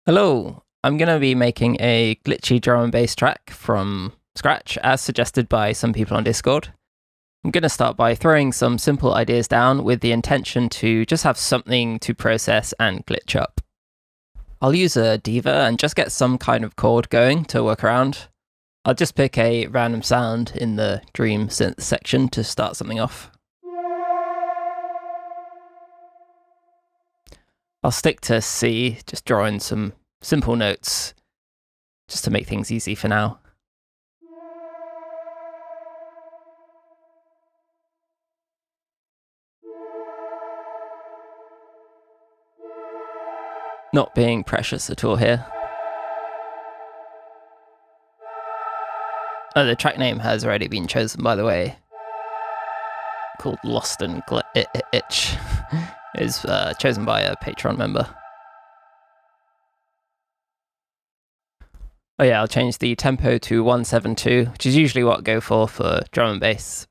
Hello, I'm going to be making a glitchy drum and bass track from scratch as suggested by some people on Discord. I'm going to start by throwing some simple ideas down with the intention to just have something to process and glitch up. I'll use a diva and just get some kind of chord going to work around. I'll just pick a random sound in the dream synth section to start something off. I'll stick to C, just drawing some simple notes, just to make things easy for now. Not being precious at all here. Oh, the track name has already been chosen, by the way. Called Lost and Itch. Is chosen by a Patreon member. Oh yeah, I'll change the tempo to 172, which is usually what I go for drum and bass.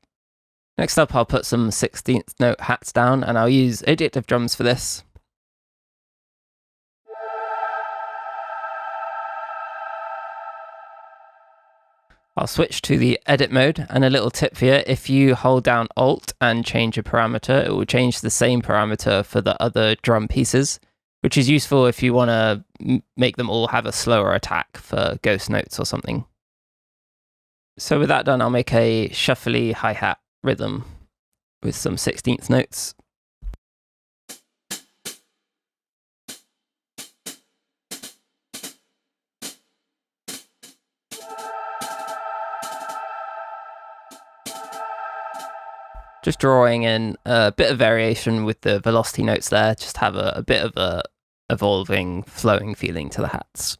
Next up, I'll put some 16th note hats down, and I'll use addictive drums for this. I'll switch to the edit mode, and a little tip here, if you hold down Alt and change a parameter, it will change the same parameter for the other drum pieces, which is useful if you want to make them all have a slower attack for ghost notes or something. So with that done, I'll make a shuffly hi-hat rhythm with some 16th notes. Just drawing in a bit of variation with the velocity notes there, just have a bit of a evolving, flowing feeling to the hats.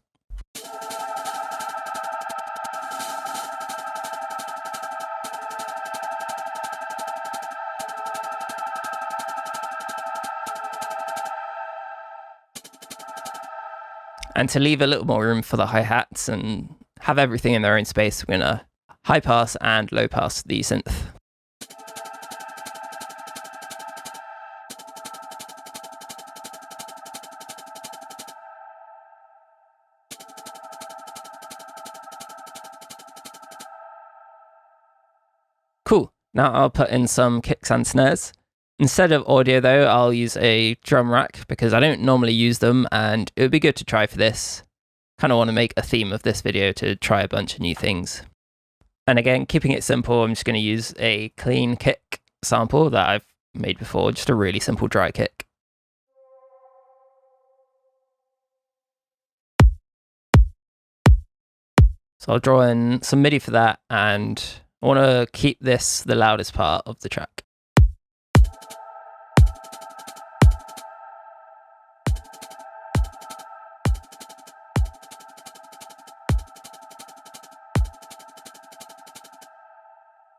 And to leave a little more room for the hi-hats and have everything in their own space, we're going to high pass and low pass the synth. Cool, now I'll put in some kicks and snares. Instead of audio though, I'll use a drum rack because I don't normally use them and it would be good to try for this. Kind of want to make a theme of this video to try a bunch of new things. And again, keeping it simple, I'm just going to use a clean kick sample that I've made before, just a really simple dry kick. So I'll draw in some MIDI for that, and I want to keep this the loudest part of the track.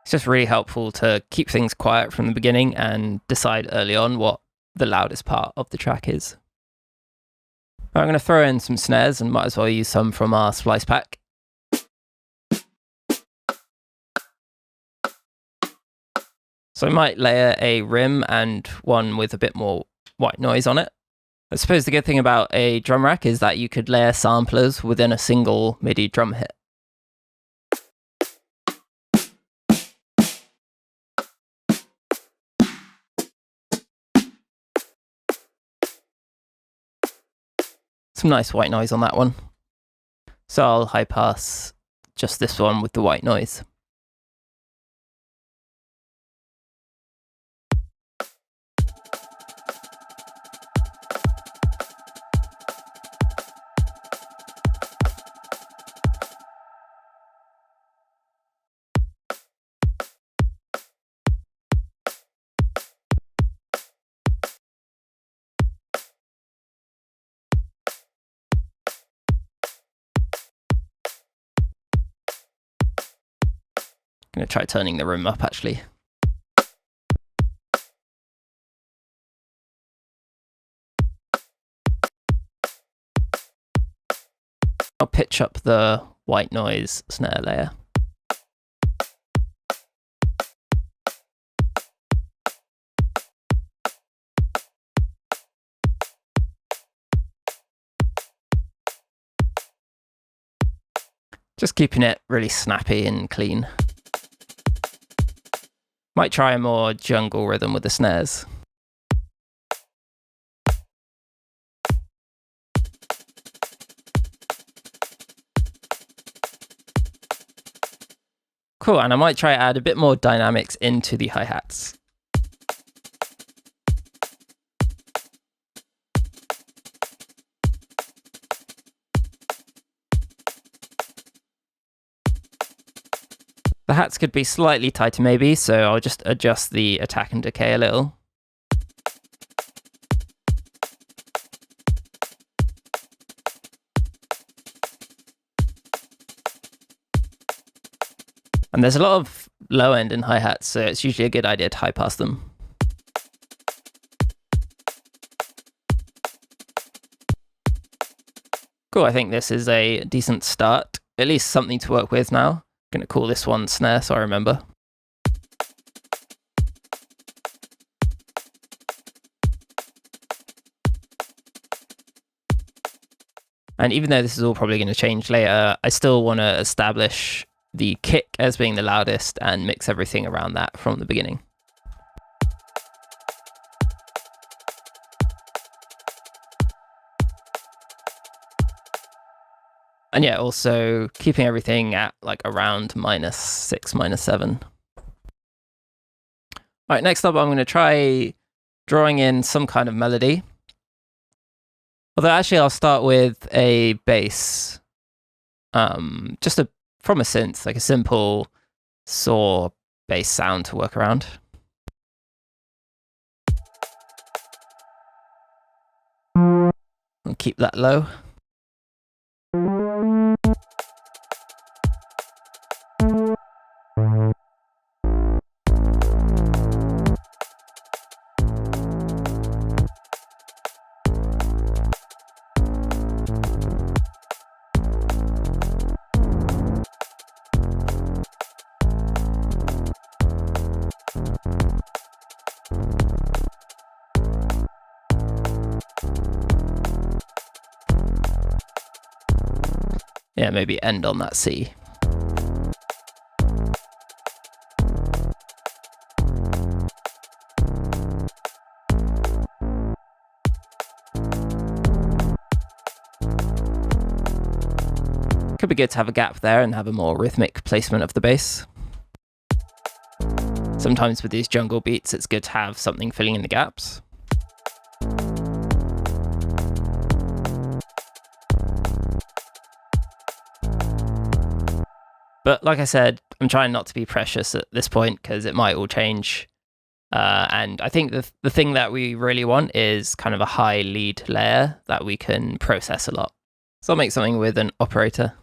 It's just really helpful to keep things quiet from the beginning and decide early on what the loudest part of the track is. I'm going to throw in some snares and might as well use some from our splice pack. So I might layer a rim and one with a bit more white noise on it. I suppose the good thing about a drum rack is that you could layer samplers within a single MIDI drum hit. Some nice white noise on that one. So I'll high pass just this one with the white noise. I'm going to try turning the room up actually. I'll pitch up the white noise snare layer. Just keeping it really snappy and clean. Might try a more jungle rhythm with the snares. Cool, and I might try to add a bit more dynamics into the hi-hats. The hats could be slightly tighter maybe, so I'll just adjust the attack and decay a little. And there's a lot of low end in hi-hats, so it's usually a good idea to high pass them. Cool, I think this is a decent start. At least something to work with now. I'm going to call this one snare so I remember. And even though this is all probably going to change later, I still want to establish the kick as being the loudest and mix everything around that from the beginning. And yeah, also keeping everything at like around -6, -7. All right, next up, I'm going to try drawing in some kind of melody. Although actually I'll start with a bass, just from a synth, like a simple saw bass sound to work around. I'll keep that low. Yeah, maybe end on that C. Could be good to have a gap there and have a more rhythmic placement of the bass. Sometimes with these jungle beats, it's good to have something filling in the gaps. But like I said, I'm trying not to be precious at this point because it might all change. And I think the thing that we really want is kind of a high lead layer that we can process a lot. So I'll make something with an operator.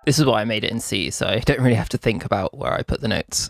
This is why I made it in C, so I don't really have to think about where I put the notes.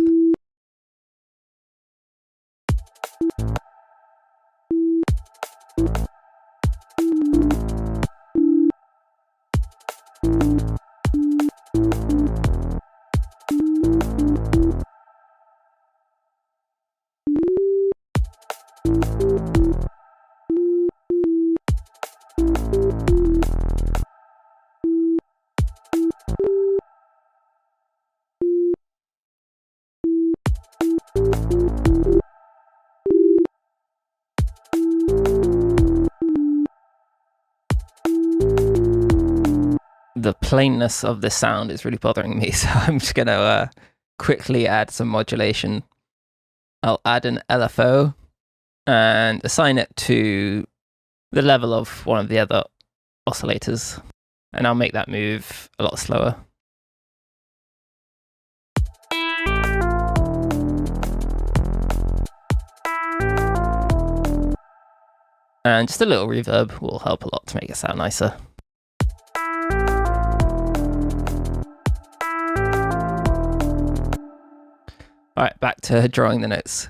The plainness of this sound is really bothering me, so I'm just going to quickly add some modulation. I'll add an LFO and assign it to the level of one of the other oscillators, and I'll make that move a lot slower. And just a little reverb will help a lot to make it sound nicer. All right, back to drawing the notes.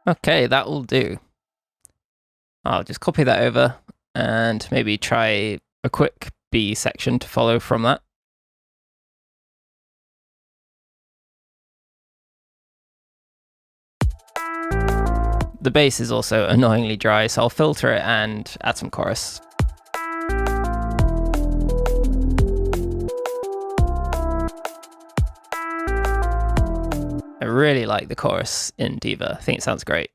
Okay, that will do. I'll just copy that over and maybe try a quick B section to follow from that. The bass is also annoyingly dry, so I'll filter it and add some chorus. I really like the chorus in Diva. I think it sounds great.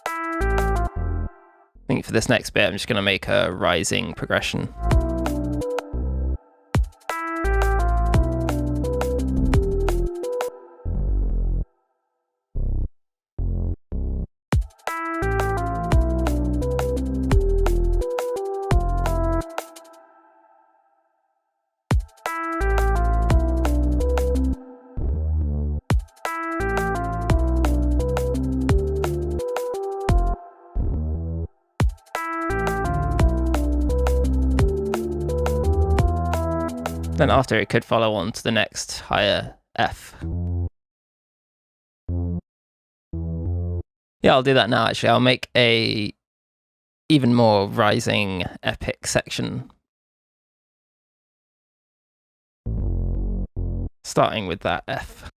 I think for this next bit, I'm just going to make a rising progression. Then after it could follow on to the next higher F. Yeah, I'll do that now actually. I'll make a even more rising epic section. Starting with that F.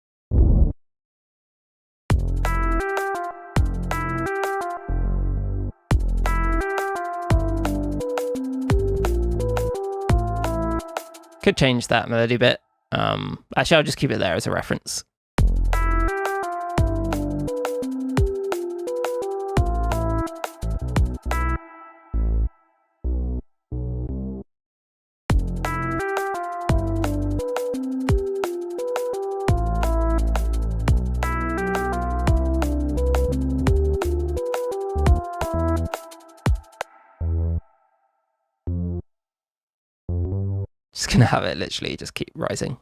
Could change that melody bit. Actually, I'll just keep it there as a reference. Just gonna have it literally just keep rising.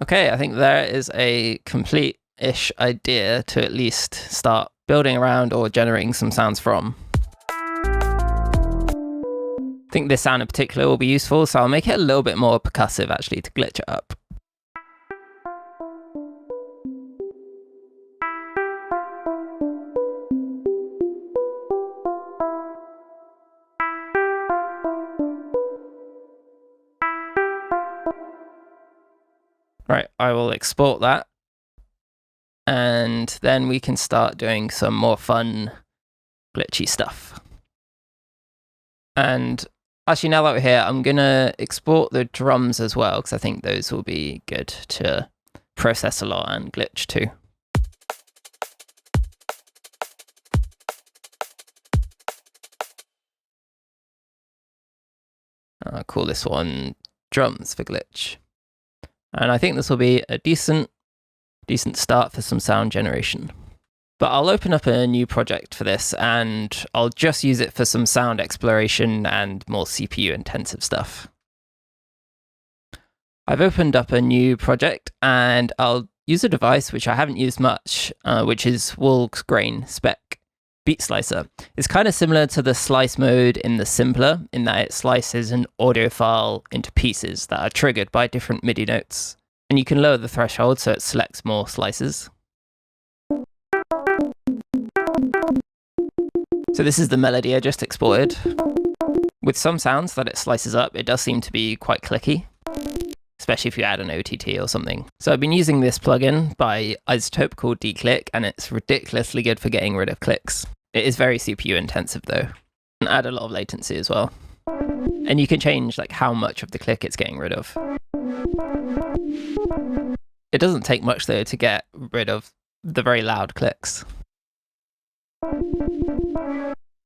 Okay, I think there is a complete-ish idea to at least start building around or generating some sounds from. I think this sound in particular will be useful, so I'll make it a little bit more percussive actually to glitch it up. Right, I will export that. And then we can start doing some more fun, glitchy stuff. And actually, now that we're here, I'm going to export the drums as well, because I think those will be good to process a lot and glitch too. I'll call this one drums for glitch. And I think this will be a decent start for some sound generation. But I'll open up a new project for this and I'll just use it for some sound exploration and more CPU intensive stuff. I've opened up a new project and I'll use a device which I haven't used much, which is Wolf's Grain Spec Beat Slicer. It's kind of similar to the slice mode in the Simpler, in that it slices an audio file into pieces that are triggered by different MIDI notes. And you can lower the threshold so it selects more slices. So this is the melody I just exported. With some sounds that it slices up, it does seem to be quite clicky, especially if you add an OTT or something. So I've been using this plugin by iZotope called dclick, and it's ridiculously good for getting rid of clicks. It is very CPU intensive though, and add a lot of latency as well. And you can change like how much of the click it's getting rid of. It doesn't take much though to get rid of the very loud clicks.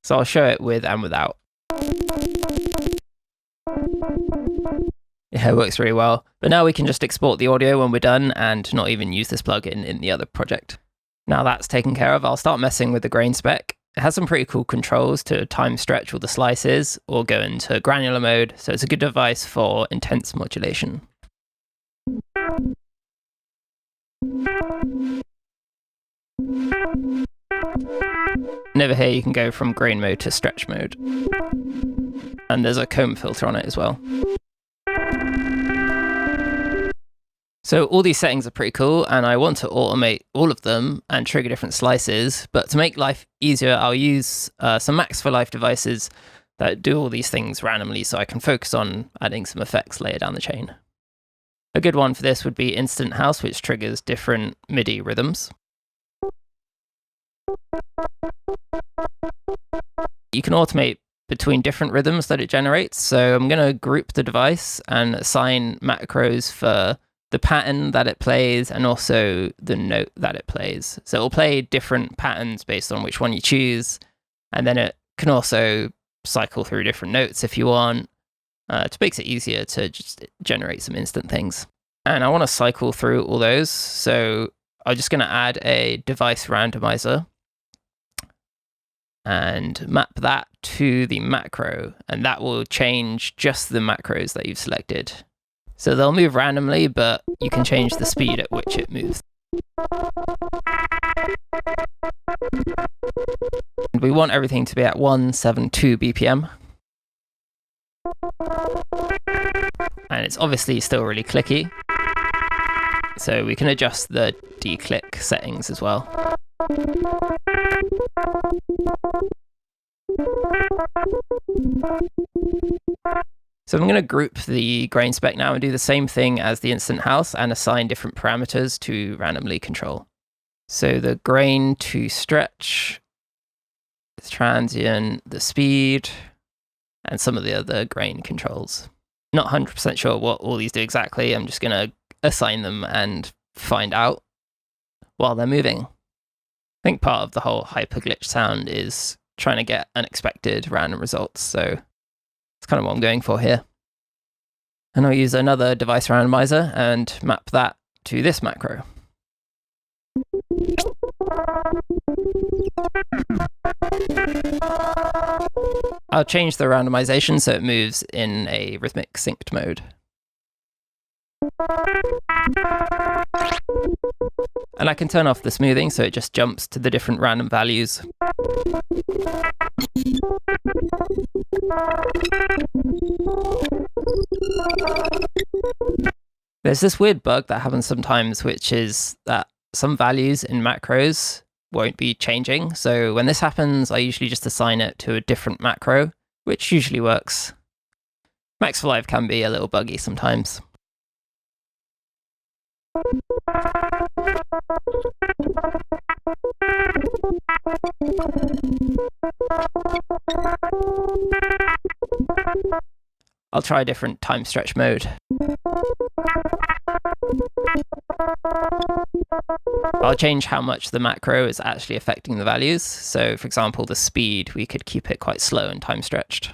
So I'll show it with and without. Yeah, it works really well. But now we can just export the audio when we're done and not even use this plugin in the other project. Now that's taken care of, I'll start messing with the grain spec. It has some pretty cool controls to time stretch all the slices or go into granular mode, so it's a good device for intense modulation. And over here you can go from grain mode to stretch mode. And there's a comb filter on it as well. So all these settings are pretty cool, and I want to automate all of them and trigger different slices. But to make life easier, I'll use some Max for Life devices that do all these things randomly, so I can focus on adding some effects later down the chain. A good one for this would be Instant House, which triggers different MIDI rhythms. You can automate between different rhythms that it generates. So I'm going to group the device and assign macros for the pattern that it plays and also the note that it plays. So it'll play different patterns based on which one you choose. And then it can also cycle through different notes if you want. It makes it easier to just generate some instant things. And I want to cycle through all those. So I'm just going to add a device randomizer and map that to the macro. And that will change just the macros that you've selected. So they'll move randomly, but you can change the speed at which it moves. And we want everything to be at 172 BPM. And it's obviously still really clicky. So we can adjust the declick settings as well. So I'm going to group the grain spec now and do the same thing as the Instant House and assign different parameters to randomly control. So the grain to stretch, the transient, the speed, and some of the other grain controls. Not 100% sure what all these do exactly. I'm just going to assign them and find out while they're moving. I think part of the whole hyper glitch sound is trying to get unexpected random results. So it's kind of what I'm going for here. And I'll use another device randomizer and map that to this macro. I'll change the randomization so it moves in a rhythmic synced mode. And I can turn off the smoothing so it just jumps to the different random values. There's this weird bug that happens sometimes, which is that some values in macros won't be changing. So when this happens, I usually just assign it to a different macro, which usually works. Max for Life can be a little buggy sometimes. I'll try a different time stretch mode. I'll change how much the macro is actually affecting the values. So for example, the speed, we could keep it quite slow and time stretched.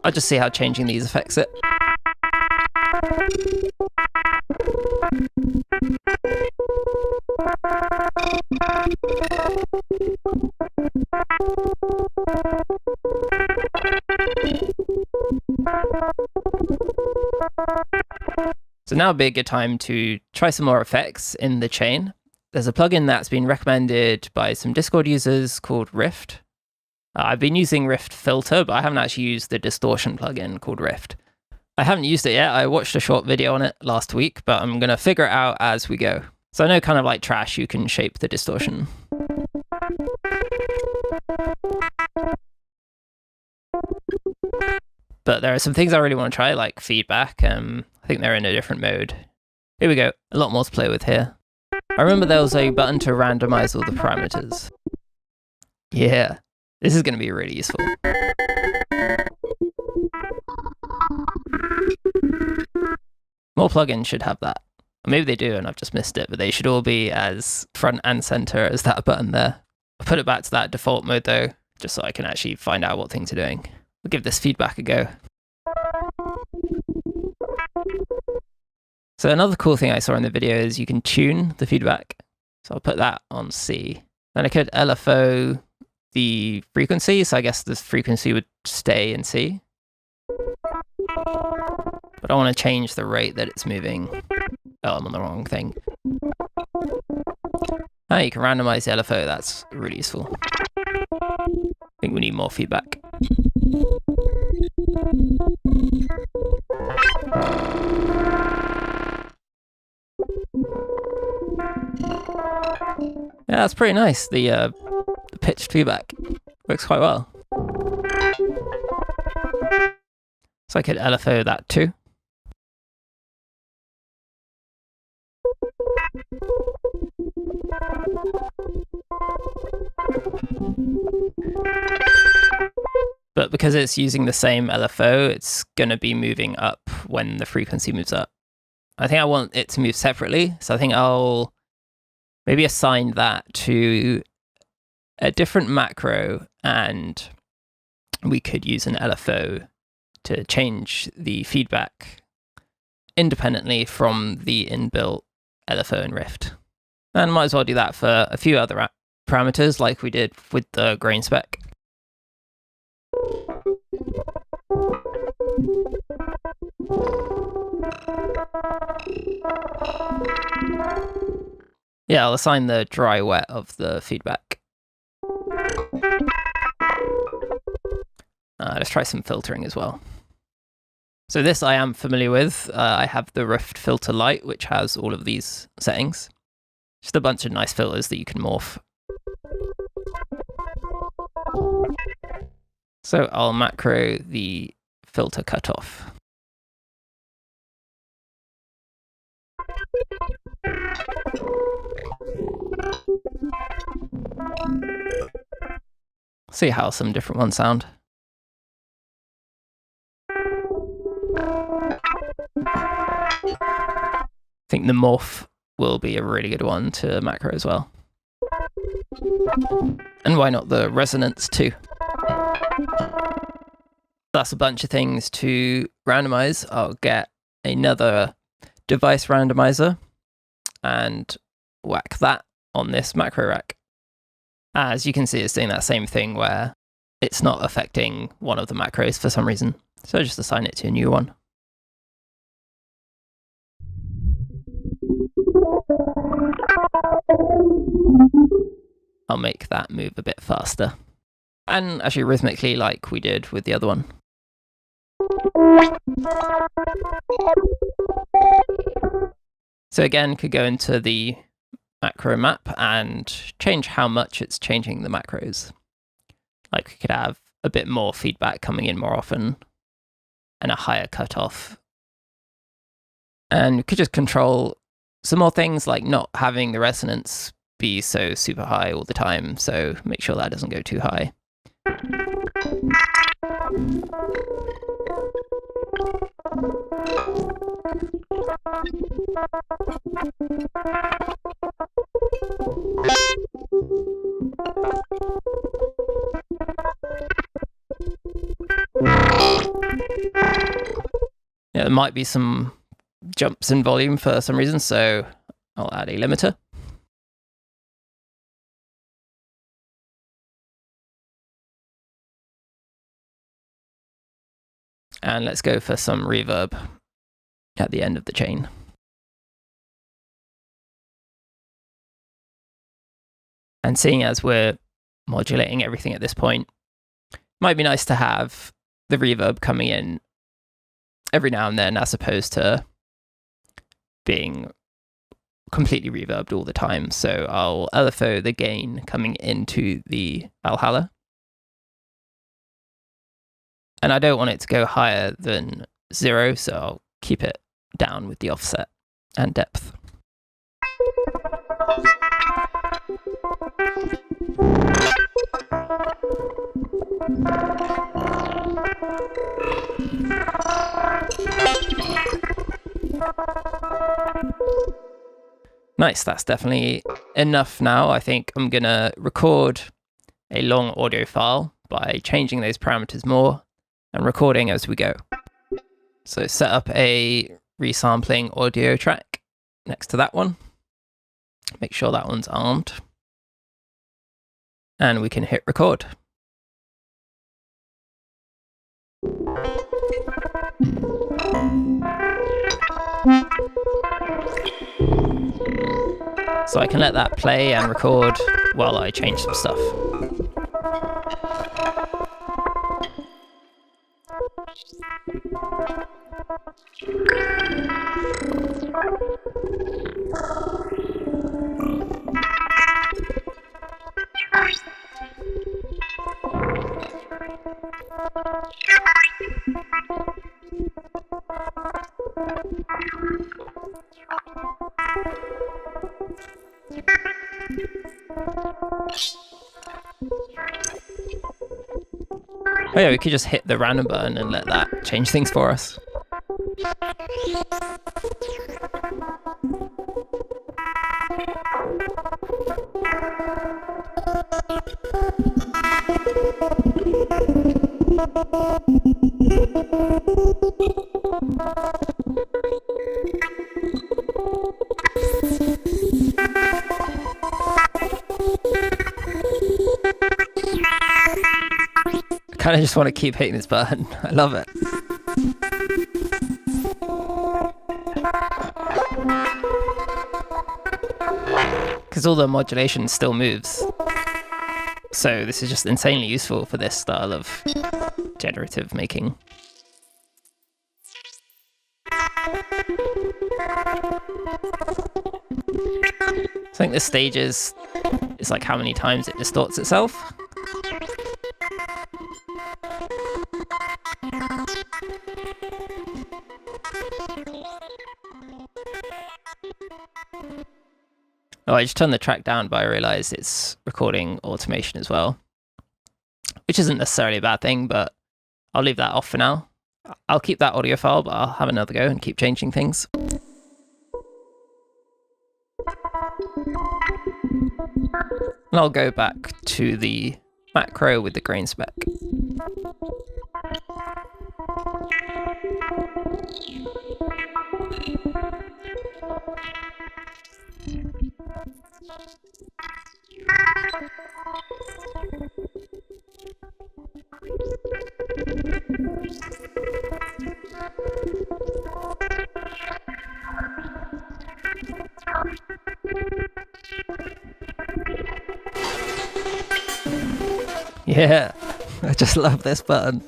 I'll just see how changing these affects it. So now would be a good time to try some more effects in the chain. There's a plugin that's been recommended by some Discord users called Rift. I've been using Rift Filter, but I haven't actually used the distortion plugin called Rift. I haven't used it yet. I watched a short video on it last week, but I'm going to figure it out as we go. So I know, kind of like Trash, you can shape the distortion. But there are some things I really want to try, like feedback. I think they're in a different mode. Here we go. A lot more to play with here. I remember there was a button to randomize all the parameters. Yeah, this is going to be really useful. More plugins should have that. Maybe they do and I've just missed it, but they should all be as front and center as that button there. I'll put it back to that default mode though, just so I can actually find out what things are doing. We'll give this feedback a go. So another cool thing I saw in the video is you can tune the feedback. So I'll put that on C. Then I could LFO the frequency, so I guess this frequency would stay in C. But I want to change the rate that it's moving. Oh, I'm on the wrong thing. Oh, you can randomize the LFO, that's really useful. I think we need more feedback. Yeah, that's pretty nice. The pitched feedback works quite well. So I could LFO that too. But because it's using the same LFO, it's going to be moving up when the frequency moves up. I think I want it to move separately, so I think I'll maybe assign that to a different macro, and we could use an LFO to change the feedback independently from the inbuilt LFO in Rift. And might as well do that for a few other parameters like we did with the grain spec. Yeah, I'll assign the dry wet of the feedback. Let's try some filtering as well. So this I am familiar with. I have the Rift Filter Lite, which has all of these settings. Just a bunch of nice filters that you can morph. So I'll macro the filter cutoff. See how some different ones sound. I think the morph will be a really good one to macro as well. And why not the resonance too? That's a bunch of things to randomize. I'll get another device randomizer and whack that on this macro rack. As you can see, it's doing that same thing where it's not affecting one of the macros for some reason. So just assign it to a new one. I'll make that move a bit faster. And actually rhythmically like we did with the other one. So again, could go into the macro map and change how much it's changing the macros. Like we could have a bit more feedback coming in more often and a higher cutoff. And we could just control some more things like not having the resonance be so super high all the time. So make sure that doesn't go too high. Yeah, there might be some jumps in volume for some reason, so I'll add a limiter. And let's go for some reverb at the end of the chain. And seeing as we're modulating everything at this point, it might be nice to have the reverb coming in every now and then as opposed to being completely reverbed all the time. So I'll LFO the gain coming into the Valhalla. And I don't want it to go higher than 0, so I'll keep it down with the offset and depth. Nice, that's definitely enough now. I think I'm gonna record a long audio file by changing those parameters more and recording as we go. So set up a resampling audio track next to that one. Make sure that one's armed. And we can hit record. So I can let that play and record while I change some stuff. Oh yeah, we could just hit the random button and let that change things for us. I kind of just want to keep hitting this button. I love it. Because all the modulation still moves. So this is just insanely useful for this style of generative making. I think the stages is like how many times it distorts itself. Oh, I just turned the track down, but I realized it's recording automation as well, which isn't necessarily a bad thing, but I'll leave that off for now. I'll keep that audio file, but I'll have another go and keep changing things. And I'll go back to the macro with the grain spec. Yeah, I just love this button.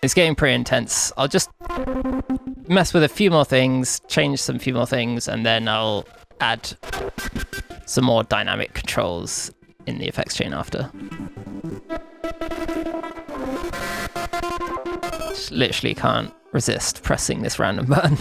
It's getting pretty intense. I'll just mess with a few more things, change some few more things, and then I'll add some more dynamic controls in the effects chain after. Just literally can't resist pressing this random button.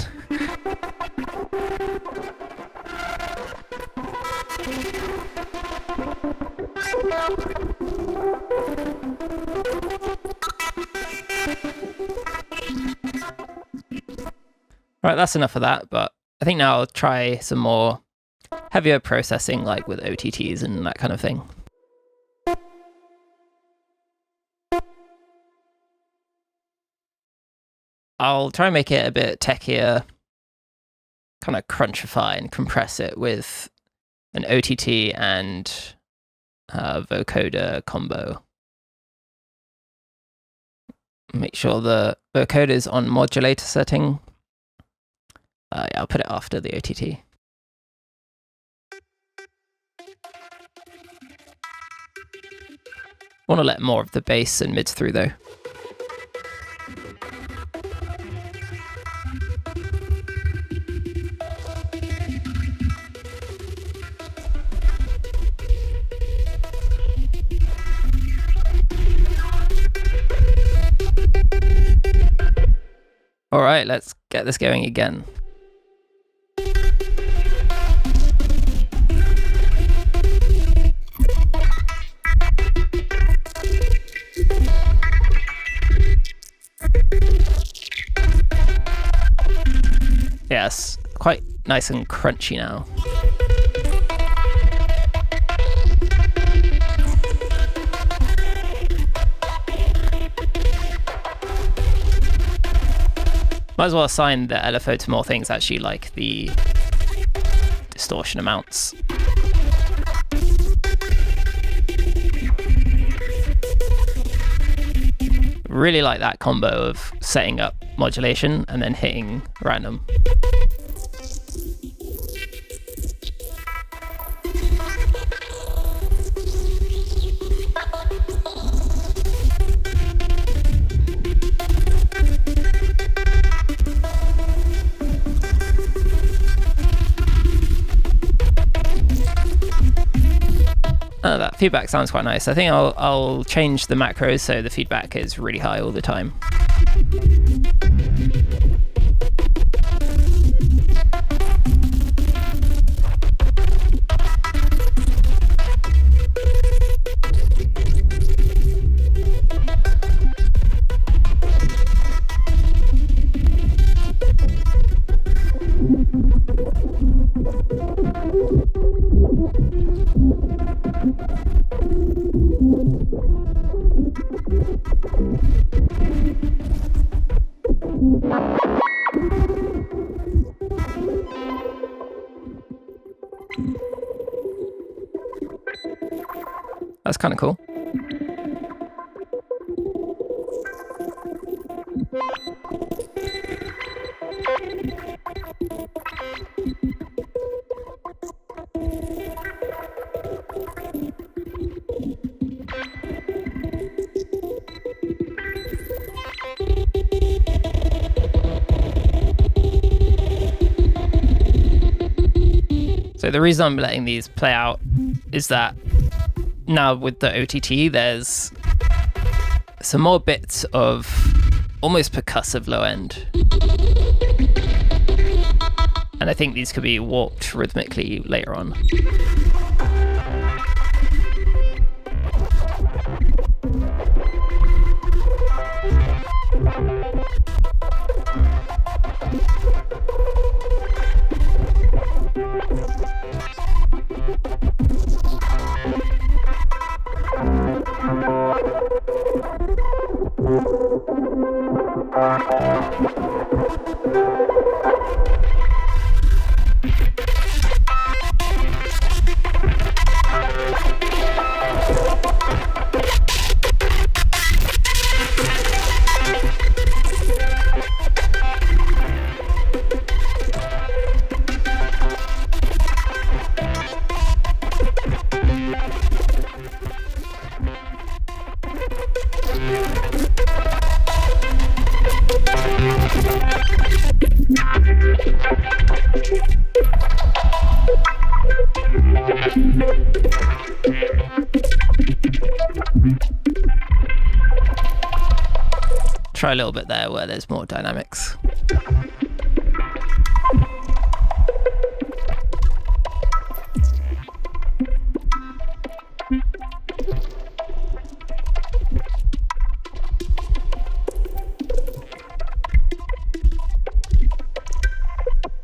Right, that's enough of that, but I think now I'll try some more heavier processing, like with OTTs and that kind of thing. I'll try and make it a bit techier, kind of crunchify and compress it with an OTT and vocoder combo. Make sure the vocoder is on modulator setting. Yeah, I'll put it after the OTT. Want to let more of the bass and mids through though. All right, let's get this going again. Yes, quite nice and crunchy now. Might as well assign the LFO to more things actually, like the distortion amounts. Really like that combo of setting up modulation and then hitting random. That feedback sounds quite nice. I think I'll change the macros so the feedback is really high all the time. That's kind of cool. So the reason I'm letting these play out is that now with the OTT, there's some more bits of almost percussive low end. And I think these could be warped rhythmically later on. Try a little bit there where there's more dynamics.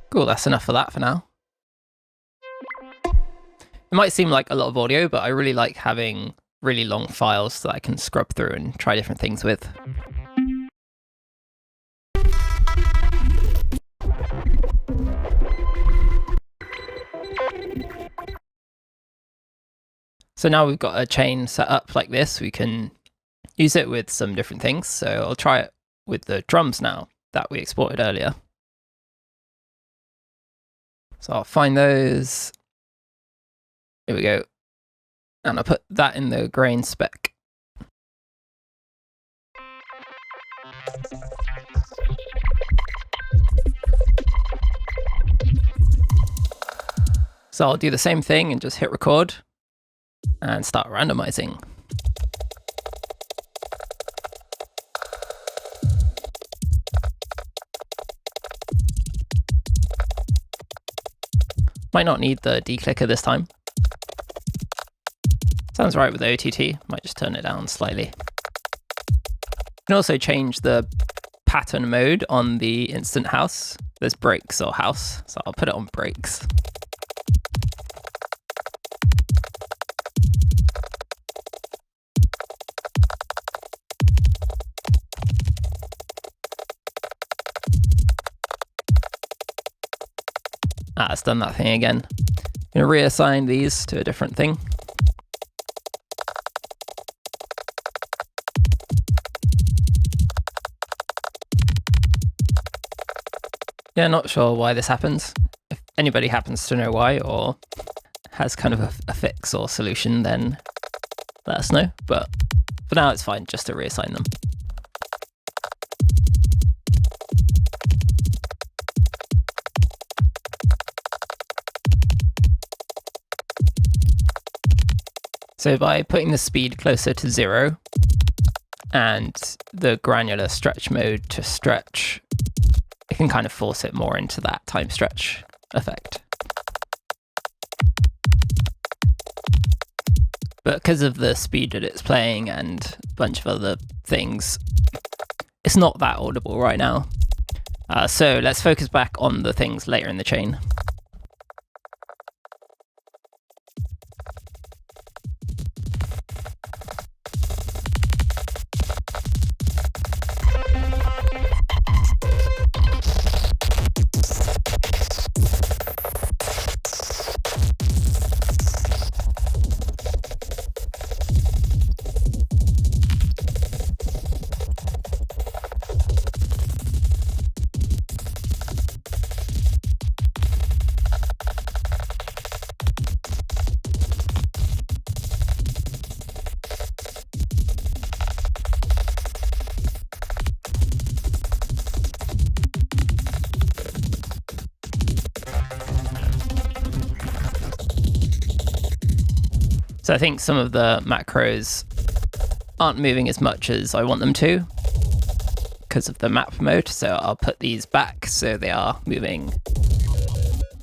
Cool, that's enough for that for now. It might seem like a lot of audio, but I really like having really long files that I can scrub through and try different things with. So now we've got a chain set up like this, we can use it with some different things. So I'll try it with the drums now that we exported earlier. So I'll find those. Here we go. And I'll put that in the grain spec. So I'll do the same thing and just hit record and start randomizing. Might not need the declicker this time. Sounds right with the OTT. Might just turn it down slightly. You can also change the pattern mode on the instant house. There's breaks or house, so I'll put it on breaks. It's done that thing again. I'm going to reassign these to a different thing. Yeah, not sure why this happens. If anybody happens to know why or has kind of a fix or solution, then let us know. But for now, it's fine just to reassign them. So by putting the speed closer to 0 and the granular stretch mode to stretch, it can kind of force it more into that time stretch effect. But because of the speed that it's playing and a bunch of other things, it's not that audible right now. So let's focus back on the things later in the chain. So I think some of the macros aren't moving as much as I want them to because of the map mode. So I'll put these back so they are moving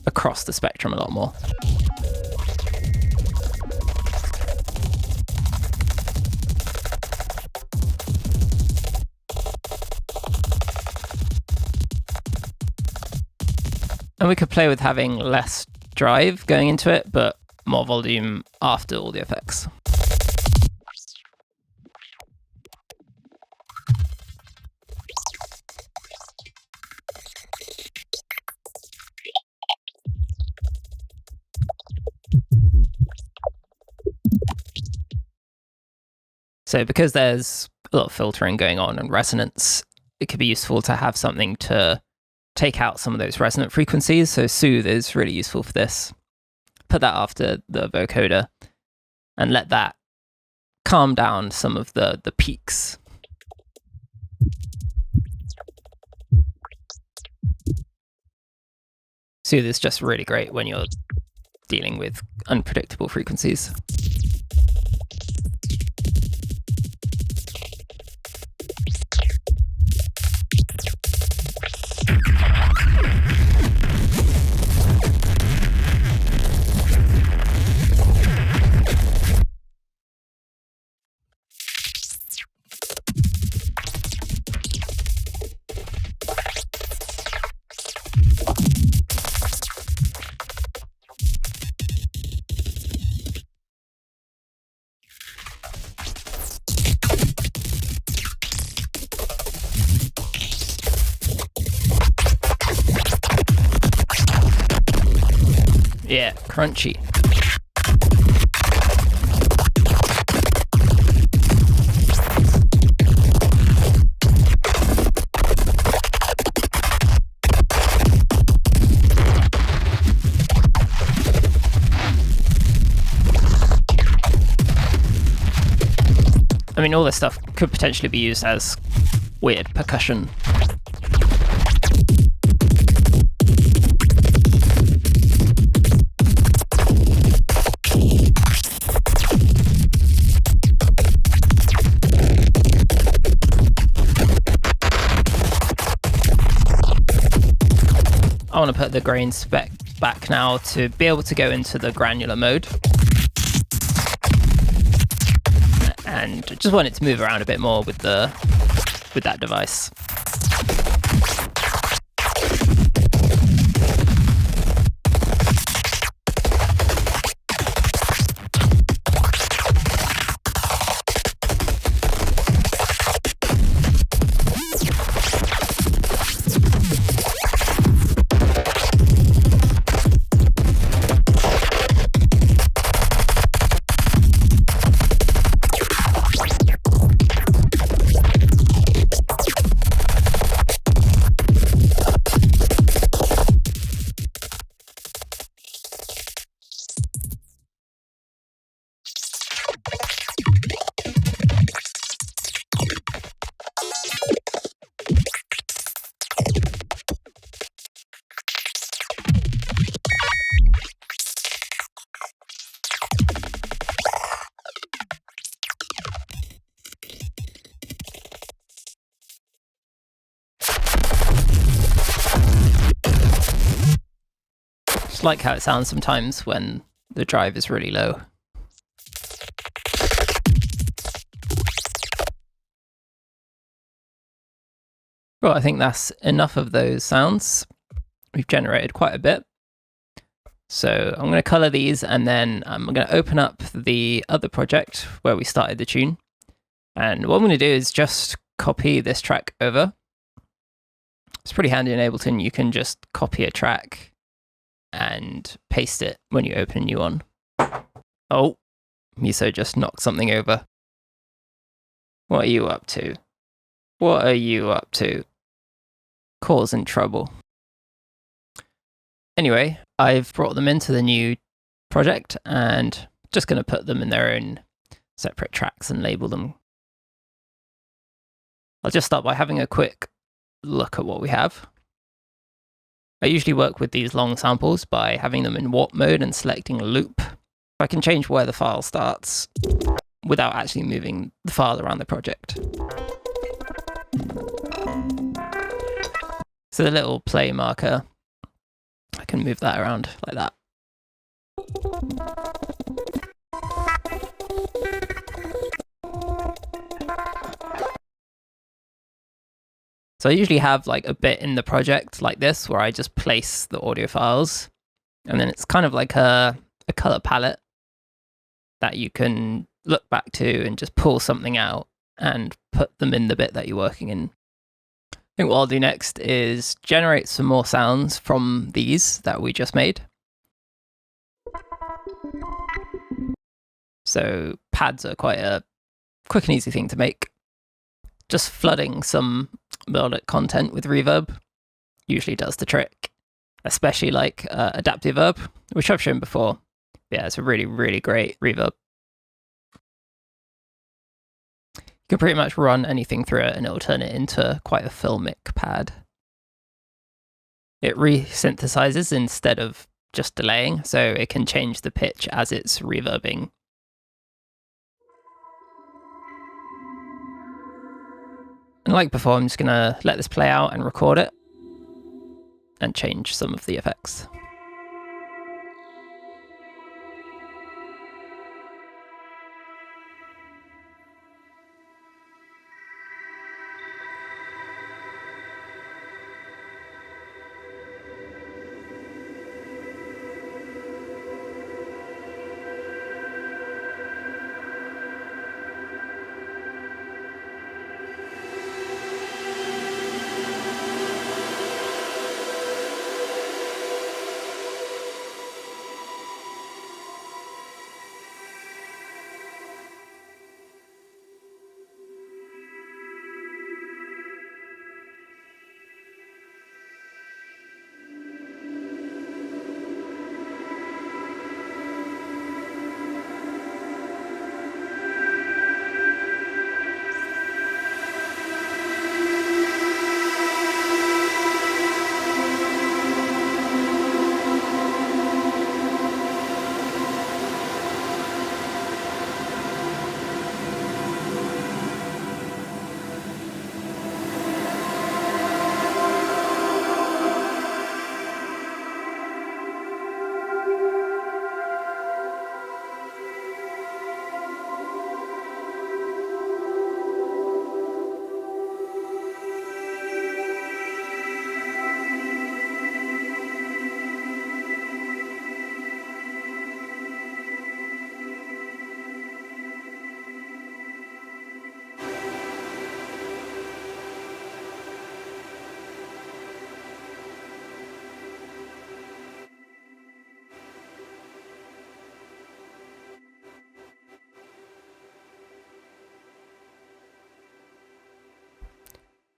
across the spectrum a lot more. And we could play with having less drive going into it, but more volume after all the effects. So because there's a lot of filtering going on and resonance, it could be useful to have something to take out some of those resonant frequencies. So Soothe is really useful for this. Put that after the vocoder and let that calm down some of the peaks. Soothe is just really great when you're dealing with unpredictable frequencies. Yeah, crunchy. I mean, all this stuff could potentially be used as weird percussion. I want to put the grain spec back now to be able to go into the granular mode. And just want it to move around a bit more with that device. Just like how it sounds sometimes when the drive is really low. Well, I think that's enough of those sounds. We've generated quite a bit. So I'm going to color these, and then I'm going to open up the other project where we started the tune. And what I'm going to do is just copy this track over. It's pretty handy in Ableton. You can just copy a track and paste it when you open a new one. Oh, Miso just knocked something over. What are you up to? What are you up to? Causing trouble. Anyway, I've brought them into the new project and just going to put them in their own separate tracks and label them. I'll just start by having a quick look at what we have. I usually work with these long samples by having them in warp mode and selecting a loop. I can change where the file starts without actually moving the file around the project. So the little play marker, I can move that around like that. So I usually have like a bit in the project like this where I just place the audio files, and then it's kind of like a color palette that you can look back to and just pull something out and put them in the bit that you're working in. I think what I'll do next is generate some more sounds from these that we just made. So pads are quite a quick and easy thing to make. Just flooding some melodic content with reverb usually does the trick, especially like adaptive reverb, which I've shown before. Yeah, it's a really, really great reverb. You can pretty much run anything through it and it'll turn it into quite a filmic pad. It resynthesizes instead of just delaying, so it can change the pitch as it's reverbing. And like before, I'm just going to let this play out and record it and change some of the effects.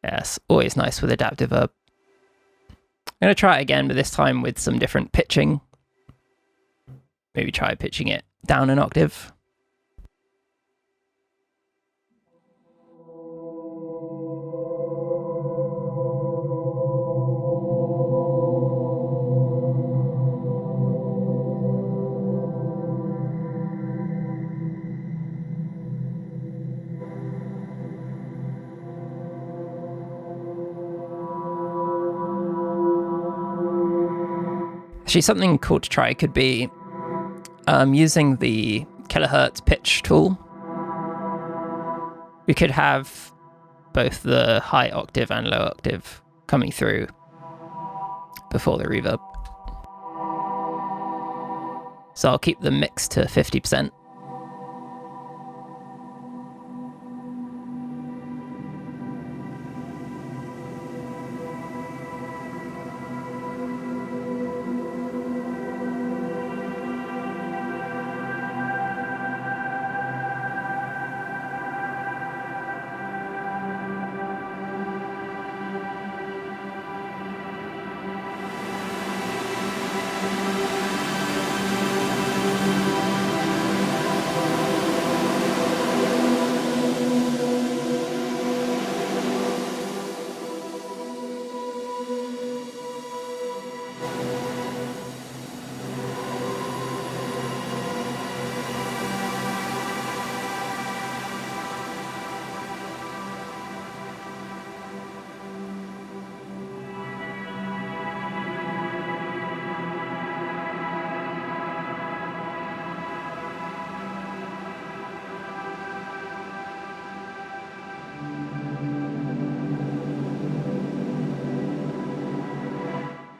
Yes, always nice with adaptive verb. I'm going to try it again, but this time with some different pitching. Maybe try pitching it down an octave. Actually, something cool to try could be using the kilohertz pitch tool. We could have both the high octave and low octave coming through before the reverb. So I'll keep the mix to 50%.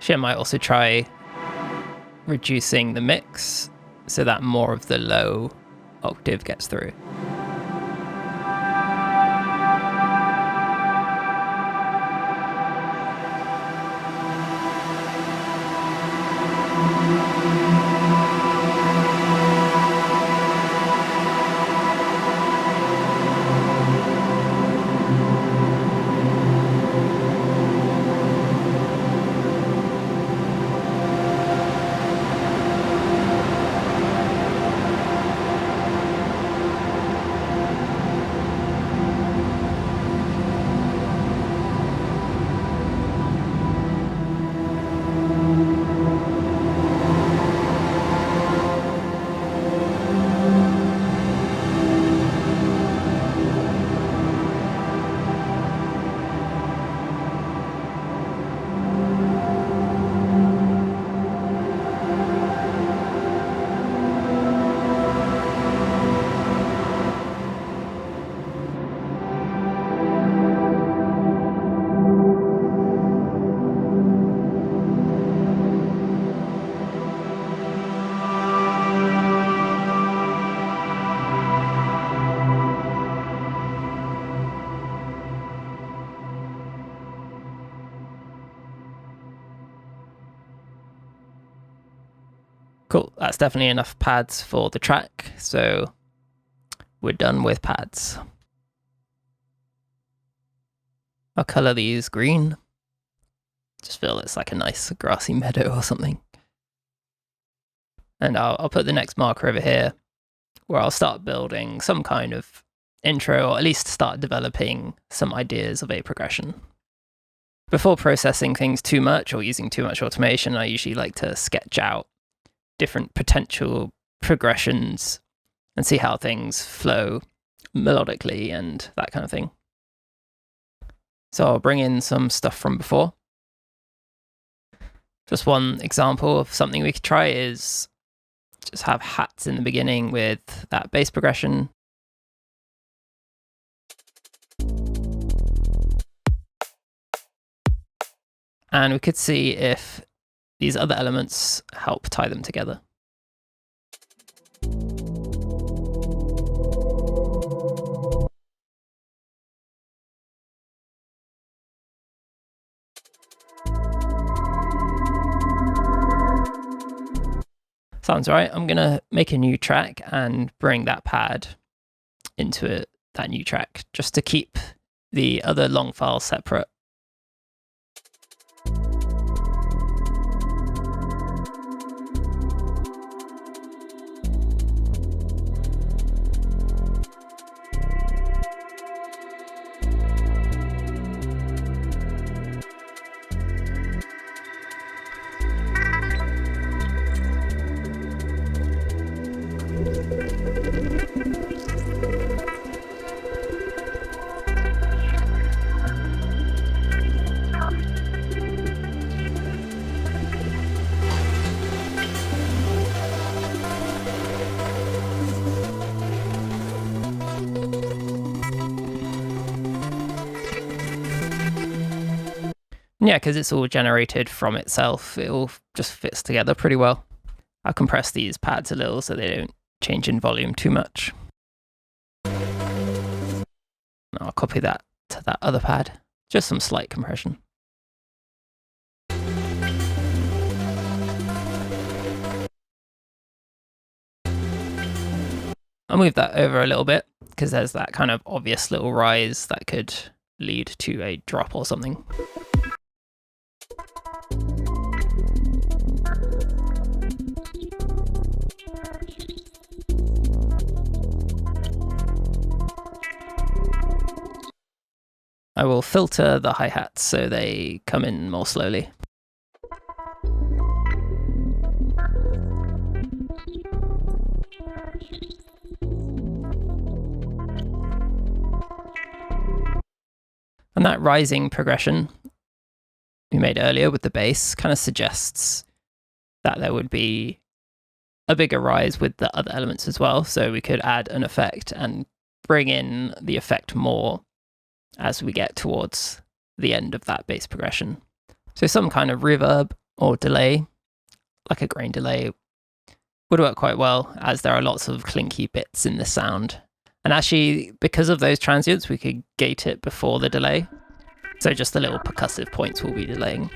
She might also try reducing the mix so that more of the low octave gets through. Cool, that's definitely enough pads for the track, so we're done with pads. I'll colour these green. Just feel it's like a nice grassy meadow or something. And I'll put the next marker over here, where I'll start building some kind of intro, or at least start developing some ideas of a progression. Before processing things too much or using too much automation, I usually like to sketch out different potential progressions and see how things flow melodically and that kind of thing. So I'll bring in some stuff from before. Just one example of something we could try is just have hats in the beginning with that bass progression. And we could see if these other elements help tie them together. Sounds right. I'm going to make a new track and bring that pad into that new track just to keep the other long file separate. Yeah, because it's all generated from itself, it all just fits together pretty well. I'll compress these pads a little so they don't change in volume too much. I'll copy that to that other pad, just some slight compression. I'll move that over a little bit because there's that kind of obvious little rise that could lead to a drop or something. I will filter the hi-hats so they come in more slowly. And that rising progression we made earlier with the bass kind of suggests that there would be a bigger rise with the other elements as well. So we could add an effect and bring in the effect more as we get towards the end of that bass progression. So some kind of reverb or delay, like a grain delay, would work quite well, as there are lots of clinky bits in this sound. And actually, because of those transients, we could gate it before the delay. So just the little percussive points will be delaying.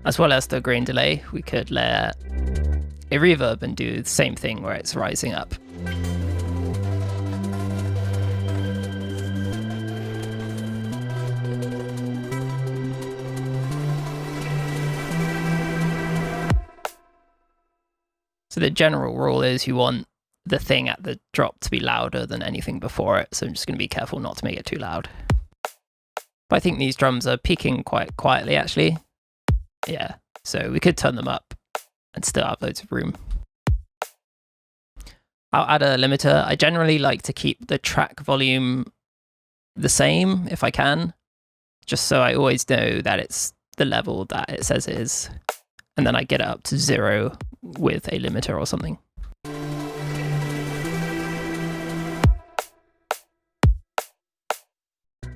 As well as the grain delay, we could layer a reverb and do the same thing where it's rising up. So the general rule is you want the thing at the drop to be louder than anything before it, so I'm just going to be careful not to make it too loud. But I think these drums are peaking quite quietly, actually. Yeah, so we could turn them up and still have loads of room. I'll add a limiter. I generally like to keep the track volume the same if I can, just so I always know that it's the level that it says it is. And then I get it up to 0 with a limiter or something.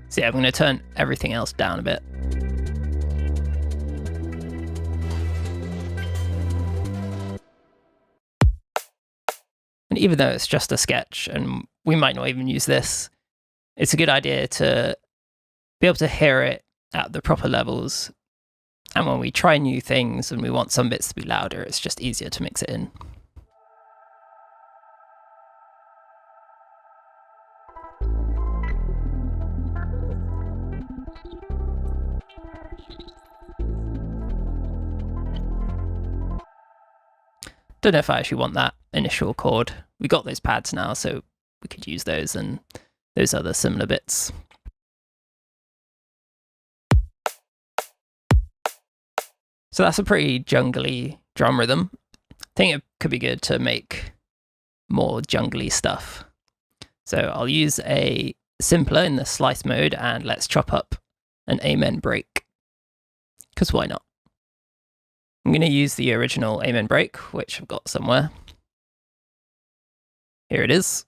So yeah, I'm going to turn everything else down a bit. And even though it's just a sketch and we might not even use this, it's a good idea to be able to hear it at the proper levels. And when we try new things and we want some bits to be louder, it's just easier to mix it in. Don't know if I actually want that initial chord. We got those pads now, so we could use those and those other similar bits. So that's a pretty jungly drum rhythm. I think it could be good to make more jungly stuff. So I'll use a simpler in the slice mode, and let's chop up an amen break, because why not? I'm going to use the original amen break, which I've got somewhere. Here it is.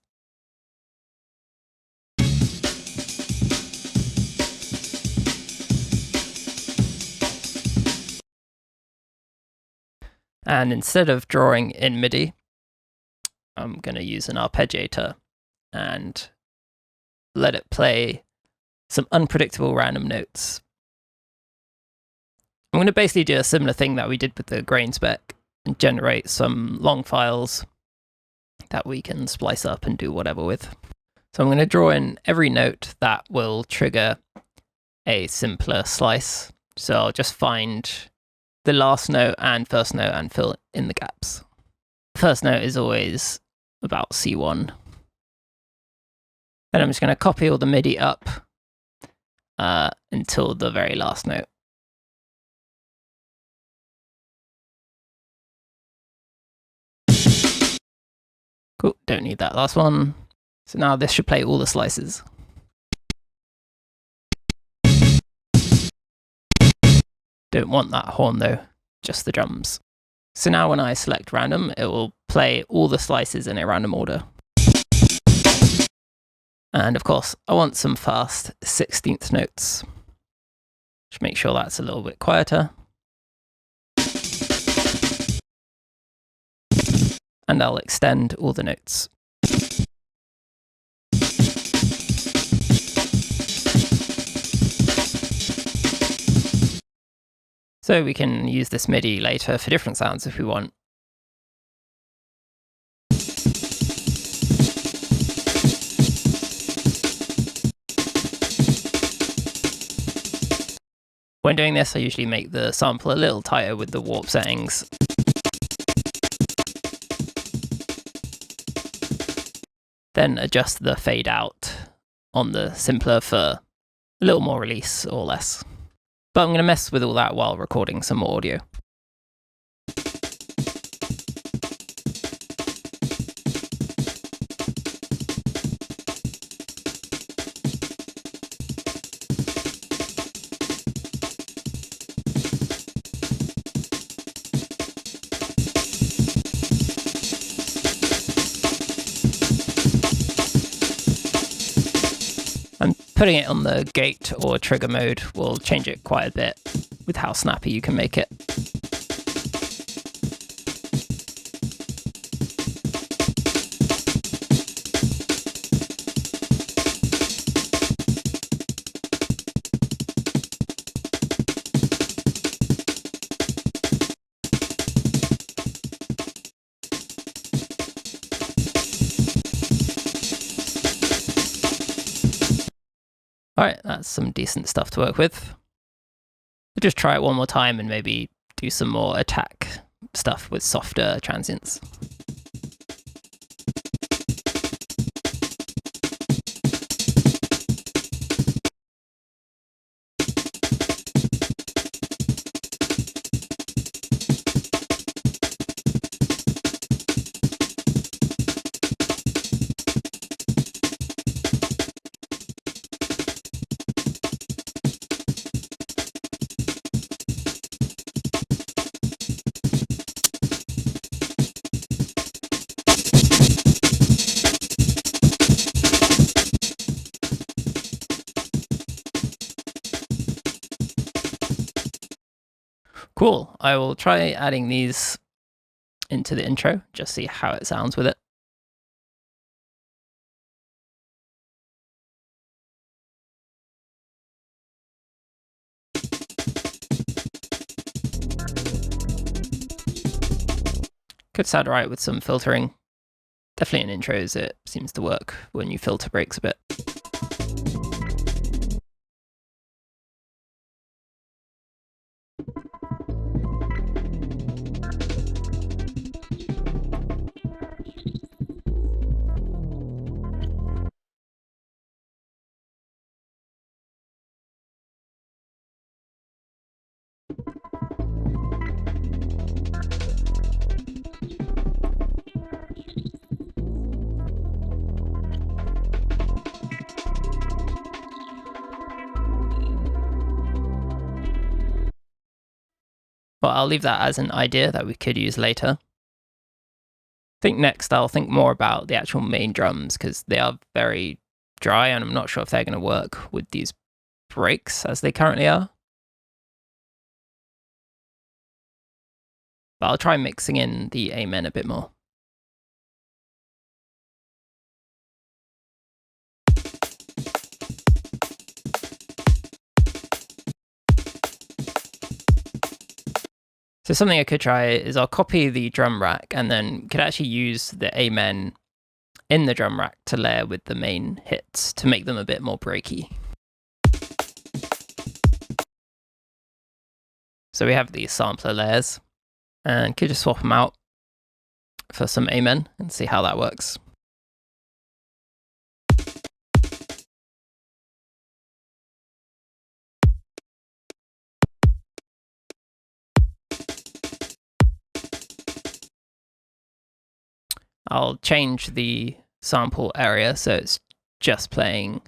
And instead of drawing in MIDI, I'm going to use an arpeggiator and let it play some unpredictable random notes. I'm going to basically do a similar thing that we did with the grain spec and generate some long files that we can splice up and do whatever with. So I'm going to draw in every note that will trigger a simpler slice. So I'll just find the last note and first note and fill in the gaps. First note is always about C1. Then I'm just going to copy all the MIDI up until the very last note. Cool, don't need that last one. So now this should play all the slices. Don't want that horn though, just the drums. So now when I select random, it will play all the slices in a random order. And of course, I want some fast 16th notes. Just make sure that's a little bit quieter. And I'll extend all the notes. So we can use this MIDI later for different sounds if we want. When doing this, I usually make the sample a little tighter with the warp settings. Then adjust the fade out on the simpler for a little more release or less. But I'm going to mess with all that while recording some more audio. And putting it on the gate or trigger mode will change it quite a bit with how snappy you can make it. All right, that's some decent stuff to work with. We'll just try it one more time and maybe do some more attack stuff with softer transients. Cool. I will try adding these into the intro, just see how it sounds with it. Could sound alright with some filtering. Definitely in intros, it seems to work when you filter breaks a bit. Well, I'll leave that as an idea that we could use later. I think next I'll think more about the actual main drums because they are very dry and I'm not sure if they're going to work with these breaks as they currently are. But I'll try mixing in the amen a bit more. So something I could try is I'll copy the drum rack and then could actually use the amen in the drum rack to layer with the main hits to make them a bit more breaky. So we have these sampler layers and could just swap them out for some amen and see how that works. I'll change the sample area so it's just playing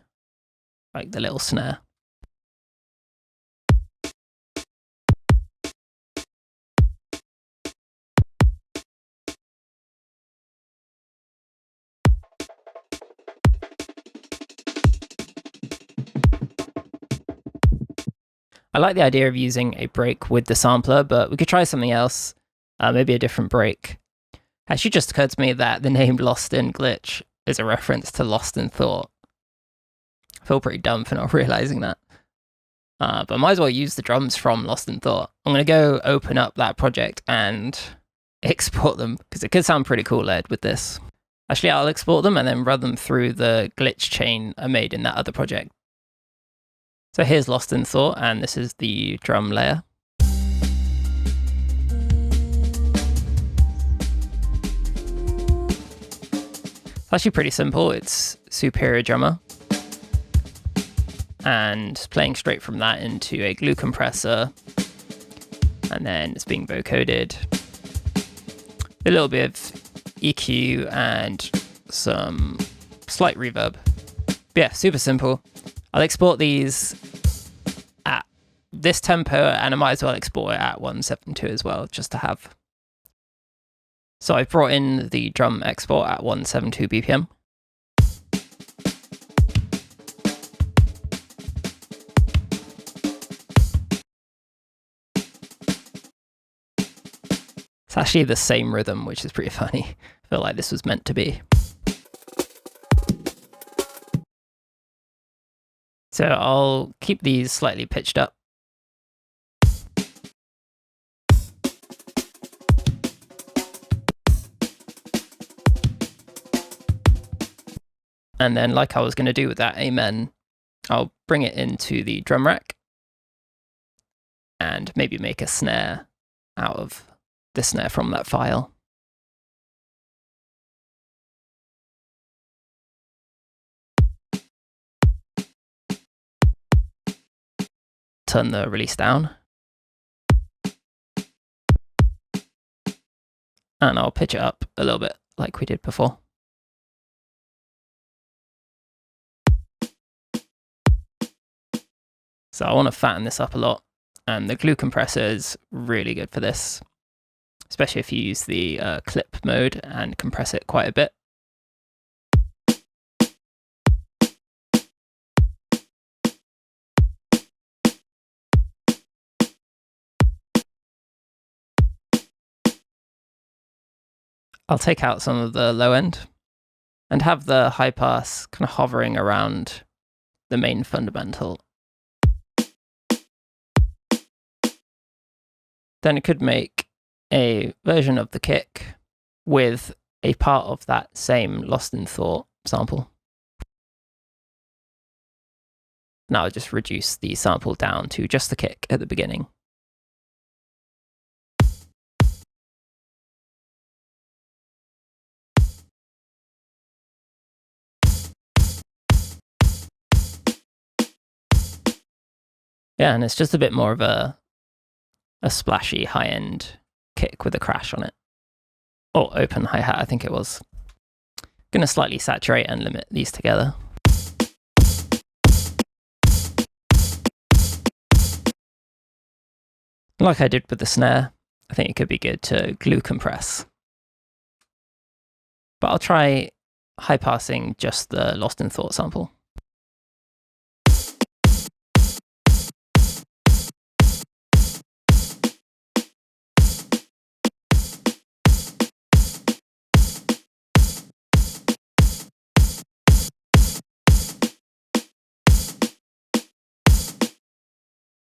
like the little snare. I like the idea of using a break with the sampler, but we could try something else, maybe a different break. Actually just occurred to me that the name Lost in Glitch is a reference to Lost in Thought. I feel pretty dumb for not realizing that. But I might as well use the drums from Lost in Thought. I'm going to go open up that project and export them, because it could sound pretty cool led with this. Actually, I'll export them and then run them through the glitch chain I made in that other project. So here's Lost in Thought, and this is the drum layer. It's actually pretty simple. It's Superior Drummer. And playing straight from that into a glue compressor. And then it's being vocoded. A little bit of EQ and some slight reverb. But yeah, super simple. I'll export these at this tempo and I might as well export it at 172 as well, just to have. So I've brought in the drum export at 172 BPM. It's actually the same rhythm, which is pretty funny. I feel like this was meant to be. So I'll keep these slightly pitched up. And then like I was going to do with that amen, I'll bring it into the drum rack and maybe make a snare out of the snare from that file. Turn the release down. And I'll pitch it up a little bit like we did before. So I want to fatten this up a lot, and the glue compressor is really good for this, especially if you use the clip mode and compress it quite a bit. I'll take out some of the low end and have the high pass kind of hovering around the main fundamental. Then it could make a version of the kick with a part of that same Lost in Thought sample. Now I'll just reduce the sample down to just the kick at the beginning. Yeah, and it's just a bit more of a splashy high-end kick with a crash on it. Or open hi-hat, I think it was. Going to slightly saturate and limit these together. Like I did with the snare, I think it could be good to glue compress. But I'll try high passing just the Lost in Thought sample.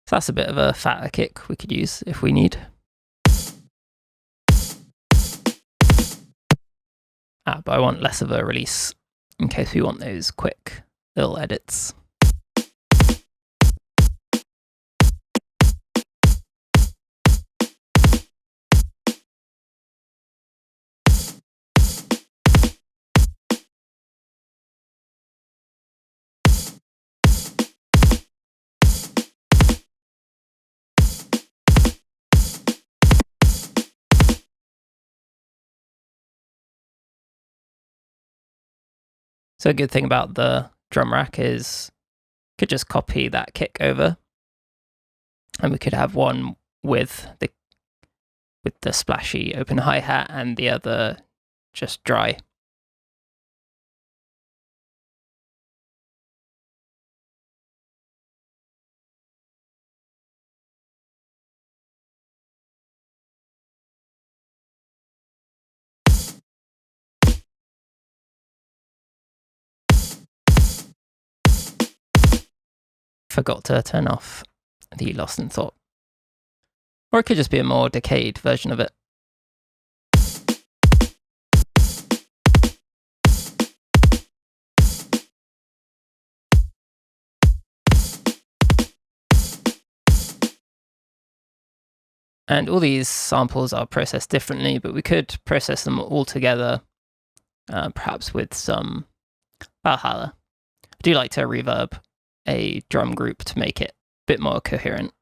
So that's a bit of a fatter kick we could use if we need. But I want less of a release in case we want those quick little edits. So a good thing about the drum rack is you could just copy that kick over, and we could have one with the splashy open hi-hat and the other just dry. Forgot to turn off the Lost in Thought. Or it could just be a more decayed version of it. And all these samples are processed differently, but we could process them all together, perhaps with some Valhalla. I do like to reverb a drum group to make it a bit more coherent.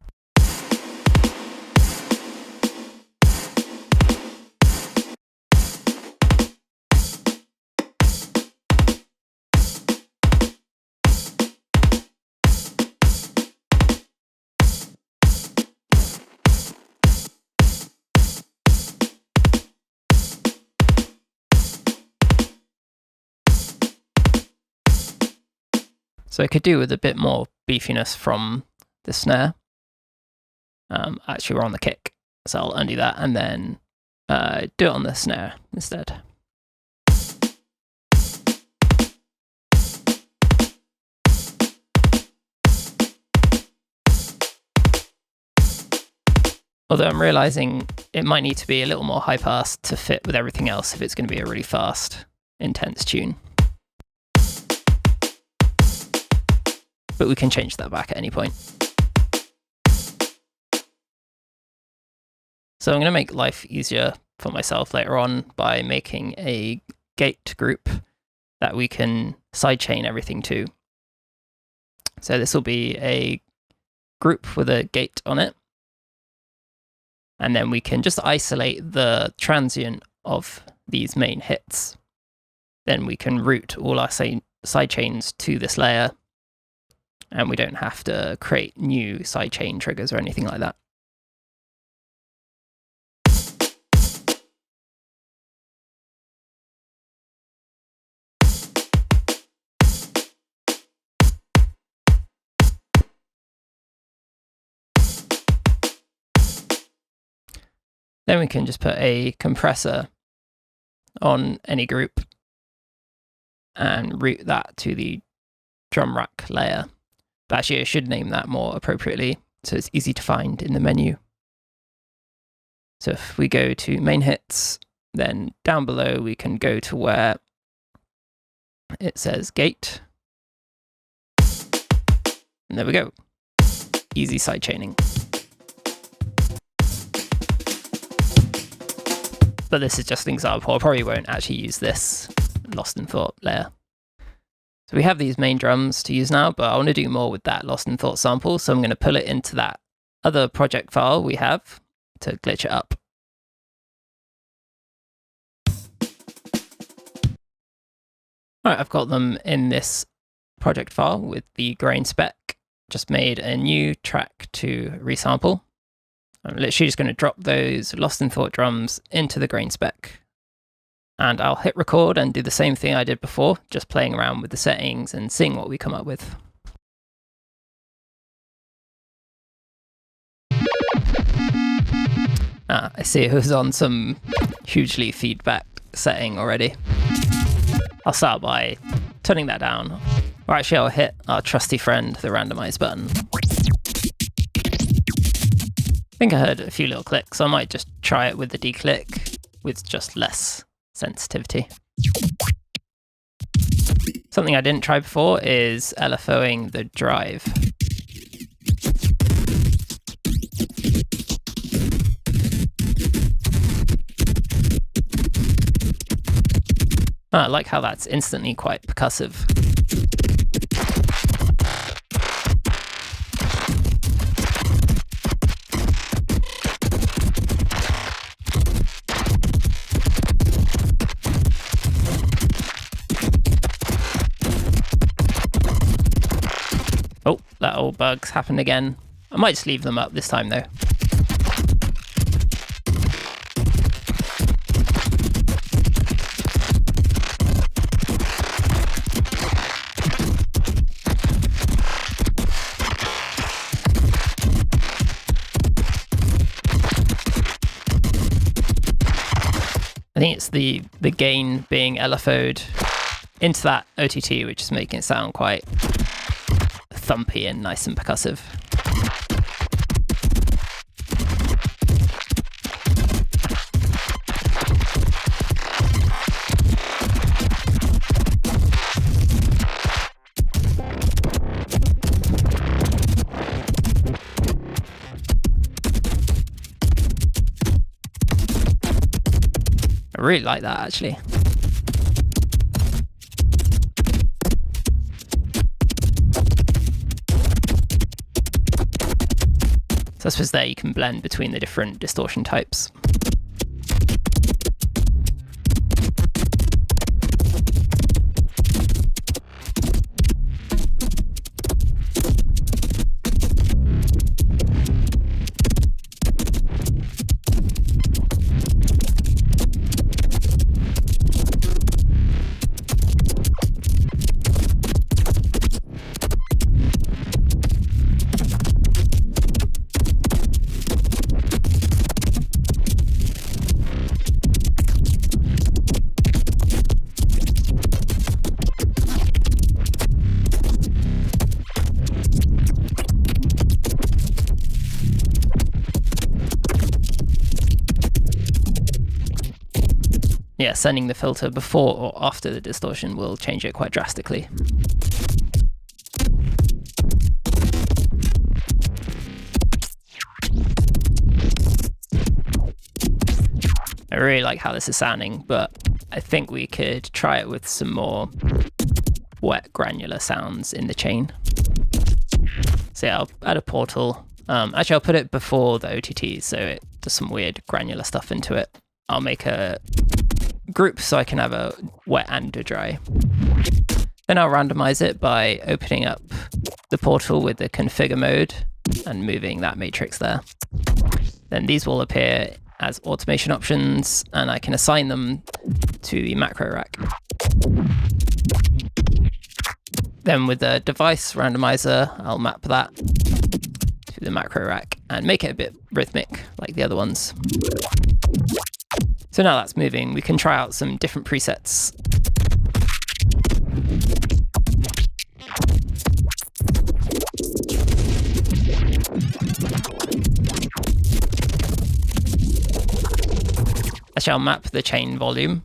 So I could do with a bit more beefiness from the snare. Actually, we're on the kick, so I'll undo that and then do it on the snare instead. Although I'm realizing it might need to be a little more high pass to fit with everything else if it's going to be a really fast, intense tune. But we can change that back at any point. So I'm going to make life easier for myself later on by making a gate group that we can sidechain everything to. So this will be a group with a gate on it. And then we can just isolate the transient of these main hits. Then we can route all our sidechains to this layer, and we don't have to create new sidechain triggers or anything like that. Then we can just put a compressor on any group and route that to the drum rack layer. But actually, I should name that more appropriately so it's easy to find in the menu. So if we go to main hits Then down below, we can go to where it says gate. And there we go. Easy sidechaining. But this is just an example. I probably won't actually use this lost in thought layer. So we have these main drums to use now, but I want to do more with that lost in thought sample. So I'm going to pull it into that other project file we have to glitch it up. All right, I've got them in this project file with the grain spec. Just made a new track to resample. I'm literally just going to drop those lost in thought drums into the grain spec. And I'll hit record and do the same thing I did before, just playing around with the settings and seeing what we come up with. I see it was on some hugely feedback setting already. I'll start by turning that down. Or actually, I'll hit our trusty friend, the randomize button. I think I heard a few little clicks, so I might just try it with the declick with just less sensitivity. Something I didn't try before is LFOing the drive. I like how that's instantly quite percussive. Oh, that old bug's happened again. I might just leave them up this time though. I think it's the gain being LFO'd into that OTT, which is making it sound quite thumpy and nice and percussive. I really like that actually. So I suppose there you can blend between the different distortion types. Yeah, sending the filter before or after the distortion will change it quite drastically. I really like how this is sounding, but I think we could try it with some more wet granular sounds in the chain. So yeah, I'll add a portal. Actually, I'll put it before the OTT, so it does some weird granular stuff into it. I'll make a group so I can have a wet and a dry. Then I'll randomize it by opening up the portal with the configure mode and moving that matrix there. Then these will appear as automation options, and I can assign them to the macro rack. Then with the device randomizer, I'll map that to the macro rack and make it a bit rhythmic like the other ones. So now that's moving, we can try out some different presets. Actually, I'll map the chain volume.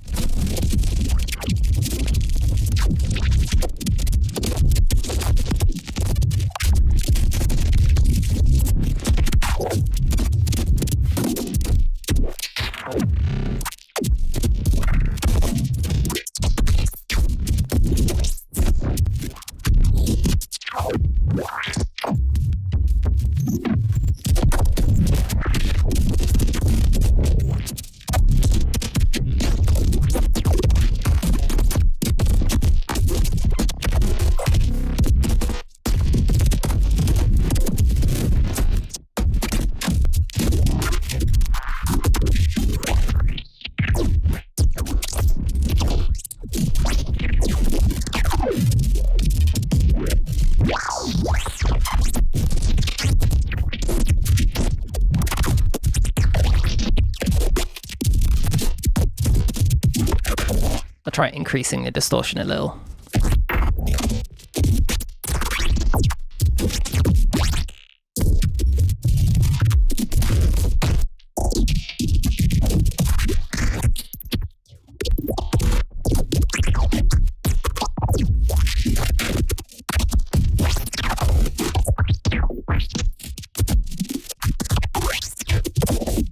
I'll try increasing the distortion a little.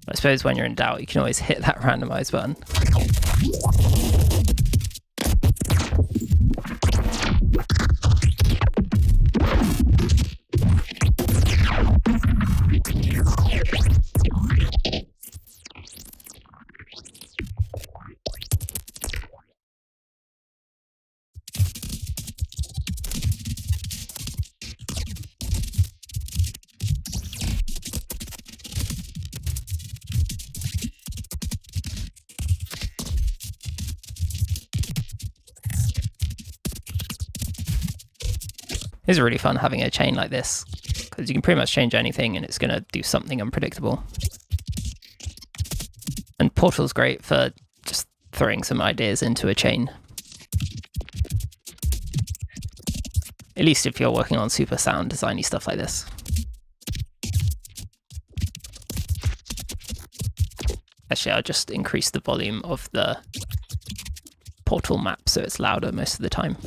I suppose when you're in doubt, you can always hit that randomize button. It's really fun having a chain like this, because you can pretty much change anything and it's going to do something unpredictable. And Portal's great for just throwing some ideas into a chain. At least if you're working on super sound designy stuff like this. Actually, I'll just increase the volume of the Portal map so it's louder most of the time.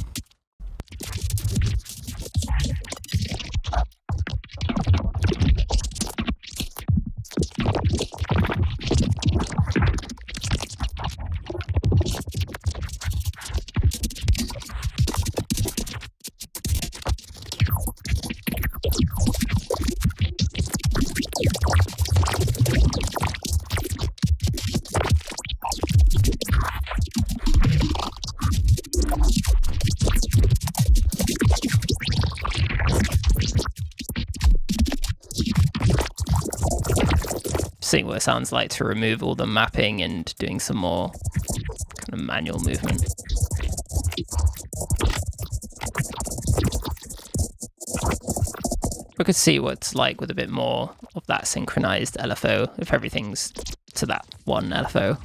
Seeing what it sounds like to remove all the mapping and doing some more kind of manual movement. We could see what it's like with a bit more of that synchronized LFO, if everything's to that one LFO.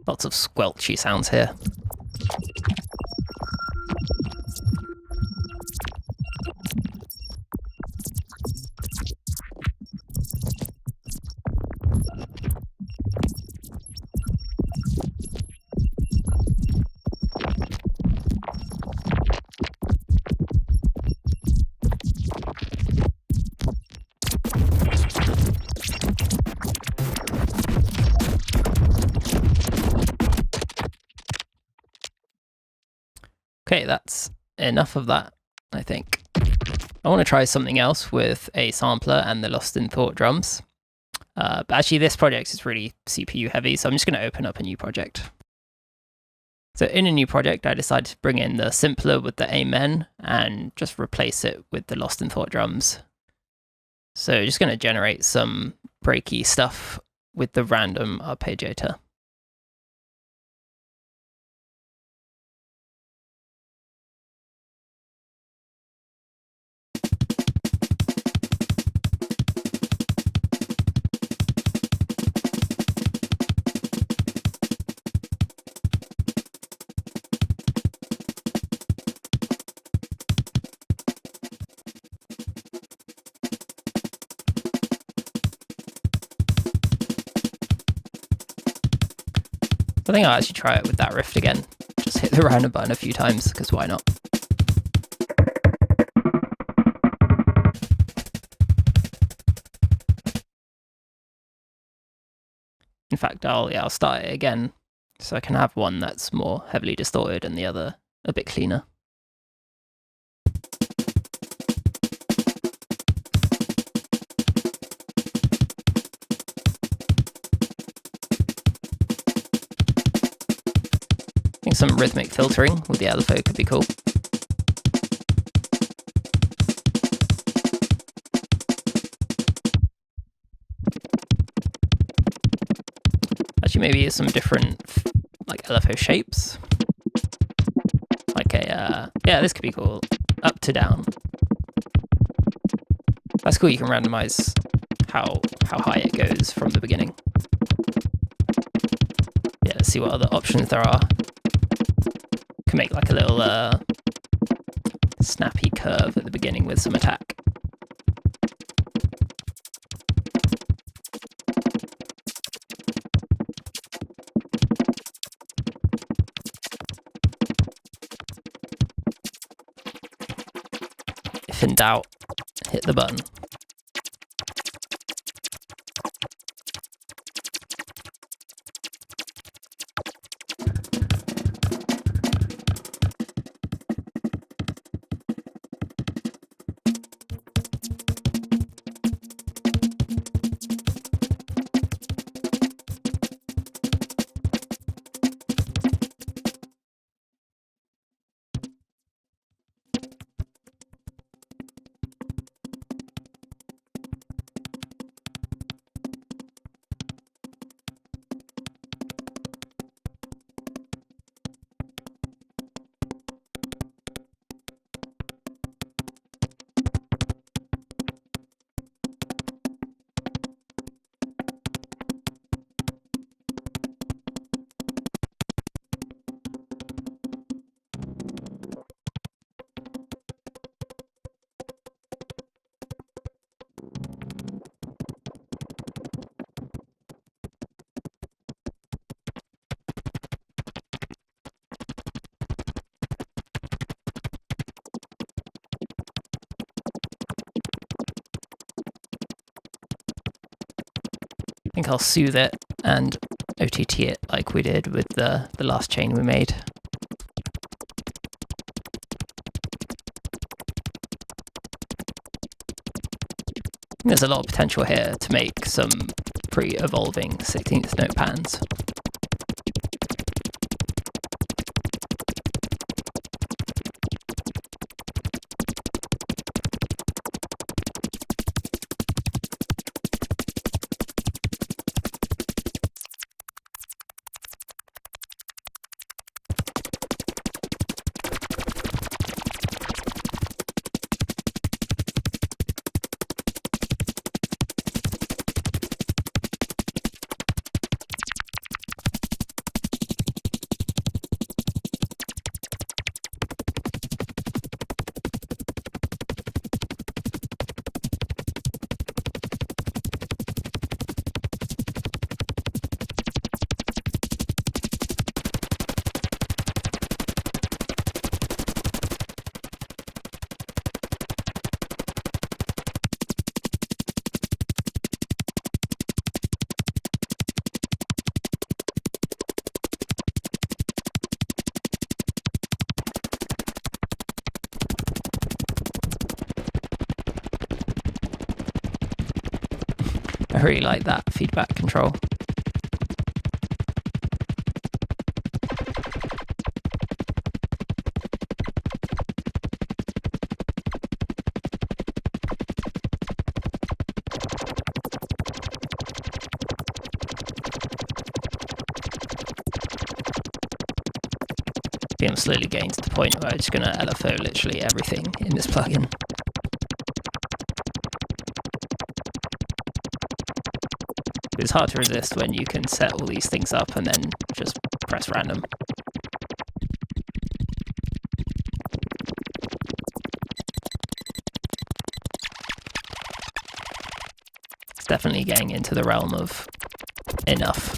Lots of squelchy sounds here. Okay, that's enough of that, I think. I want to try something else with a sampler and the Lost in Thought drums. But actually, this project is really CPU heavy, so I'm just going to open up a new project. So in a new project, I decided to bring in the simpler with the Amen and just replace it with the Lost in Thought drums. So just going to generate some breaky stuff with the random arpeggiator. I think I'll actually try it with that rift again. Just hit the random button a few times, because why not? In fact, I'll start it again, so I can have one that's more heavily distorted and the other a bit cleaner. I think some rhythmic filtering with the LFO could be cool. Actually, maybe some different like LFO shapes. Like a yeah, this could be cool. Up to down. That's cool. You can randomize how high it goes from the beginning. Yeah, let's see what other options there are. Can make like a little snappy curve at the beginning with some attack. If in doubt, hit the button. I think I'll soothe it and OTT it like we did with the last chain we made. There's a lot of potential here to make some pretty evolving 16th note patterns. I really like that feedback control. I'm slowly getting to the point where I'm just going to LFO literally everything in this plugin. It's hard to resist when you can set all these things up and then just press random. It's definitely getting into the realm of enough.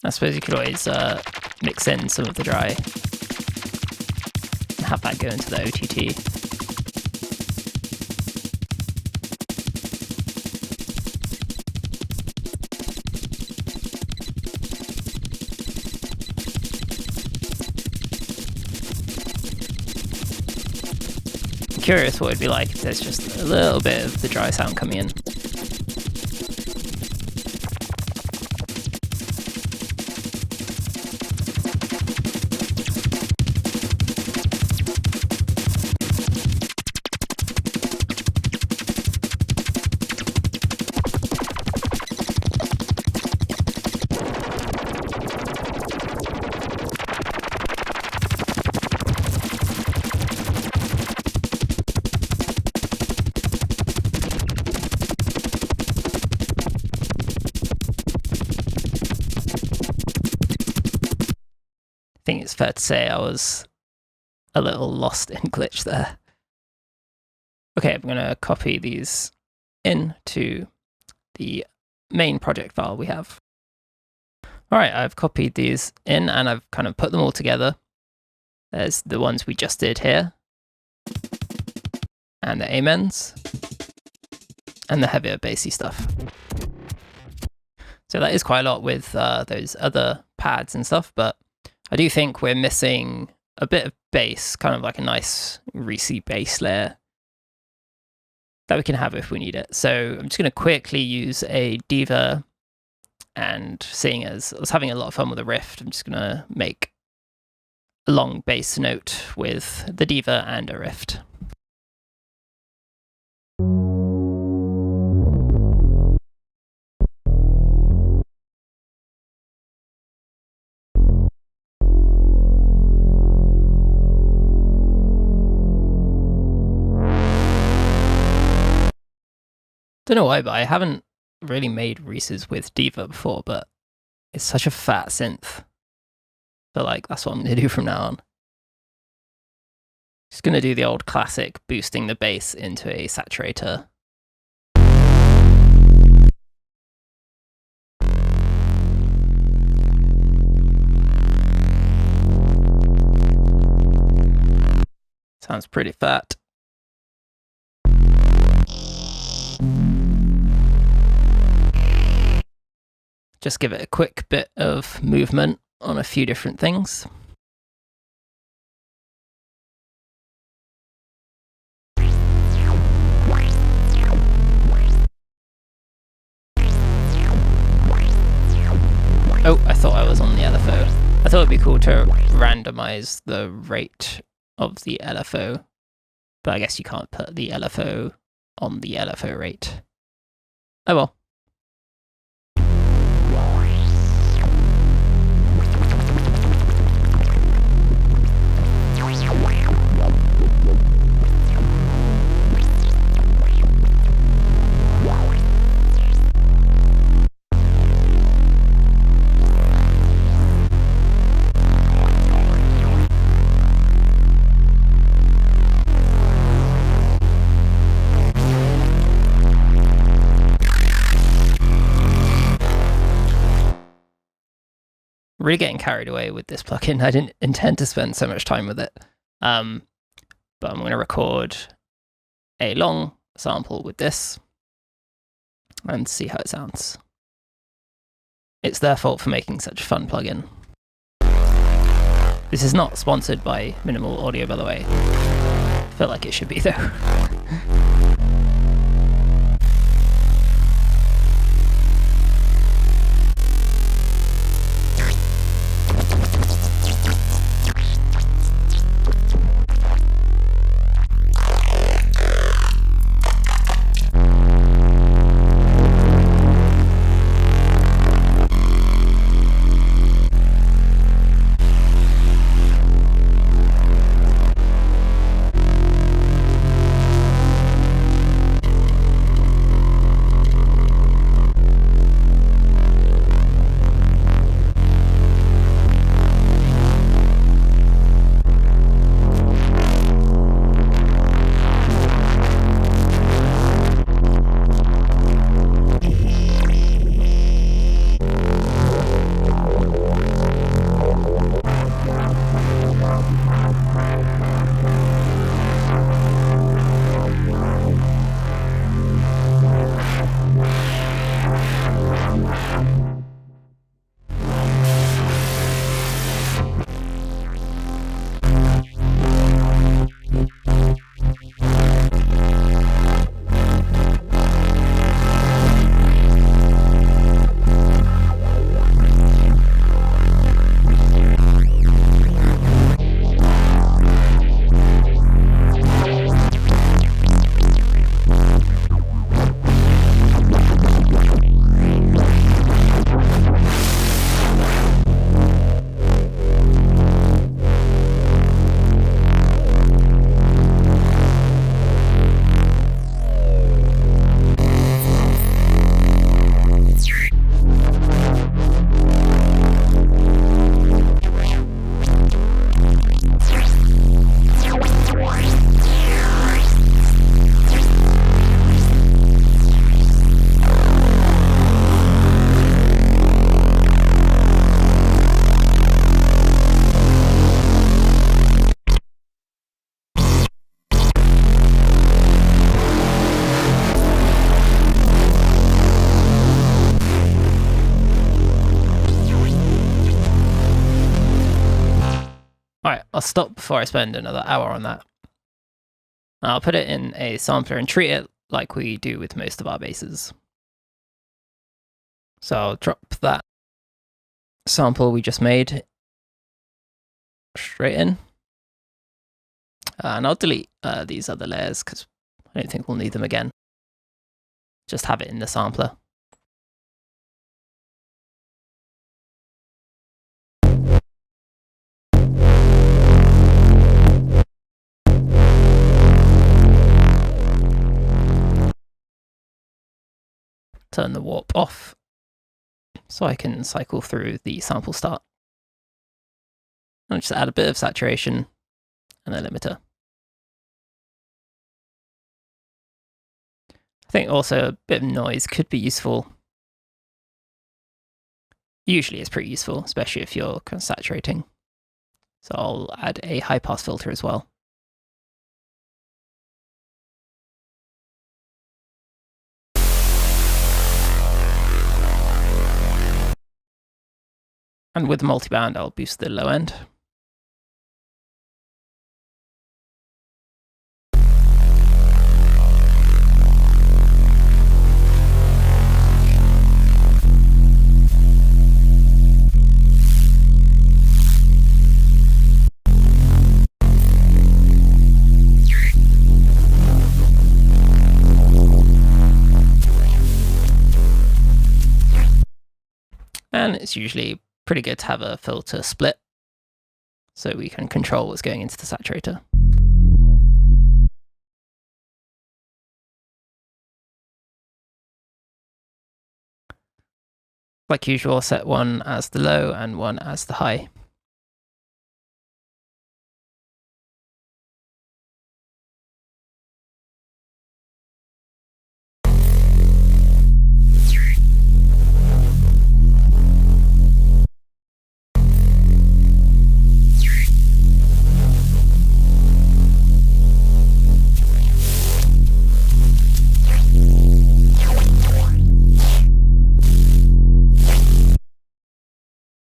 I suppose you could always mix in some of the dry and have that go into the OTT. I'm curious what it'd be like if there's just a little bit of the dry sound coming in. I think it's fair to say I was a little lost in glitch there. Okay, I'm going to copy these into the main project file we have. All right, I've copied these in and I've kind of put them all together. There's the ones we just did here, and the amens, and the heavier bassy stuff. So that is quite a lot with those other pads and stuff, but I do think we're missing a bit of bass, kind of like a nice greasy bass layer that we can have if we need it. So I'm just going to quickly use a diva, and seeing as I was having a lot of fun with the riff, I'm just going to make a long bass note with the diva and a riff. Don't know why, but I haven't really made Reese's with diva before, but it's such a fat synth. So like, that's what I'm going to do from now on. Just going to do the old classic, boosting the bass into a saturator. Sounds pretty fat. Just give it a quick bit of movement on a few different things. Oh, I thought I was on the LFO. I thought it'd be cool to randomize the rate of the LFO, but I guess you can't put the LFO on the LFO rate. Oh well. Really getting carried away with this plugin. I didn't intend to spend so much time with it. But I'm going to record a long sample with this and see how it sounds. It's their fault for making such a fun plugin. This is not sponsored by Minimal Audio, by the way. I feel like it should be, though. I'll stop before I spend another hour on that. I'll put it in a sampler and treat it like we do with most of our basses. So I'll drop that sample we just made straight in. And I'll delete these other layers because I don't think we'll need them again. Just have it in the sampler. Turn the warp off so I can cycle through the sample start. I'll just add a bit of saturation and a limiter. I think also a bit of noise could be useful. Usually it's pretty useful, especially if you're kind of saturating. So I'll add a high pass filter as well. And with the multiband, I'll boost the low end. And it's usually pretty good to have a filter split so we can control what's going into the saturator. Like usual, set one as the low and one as the high.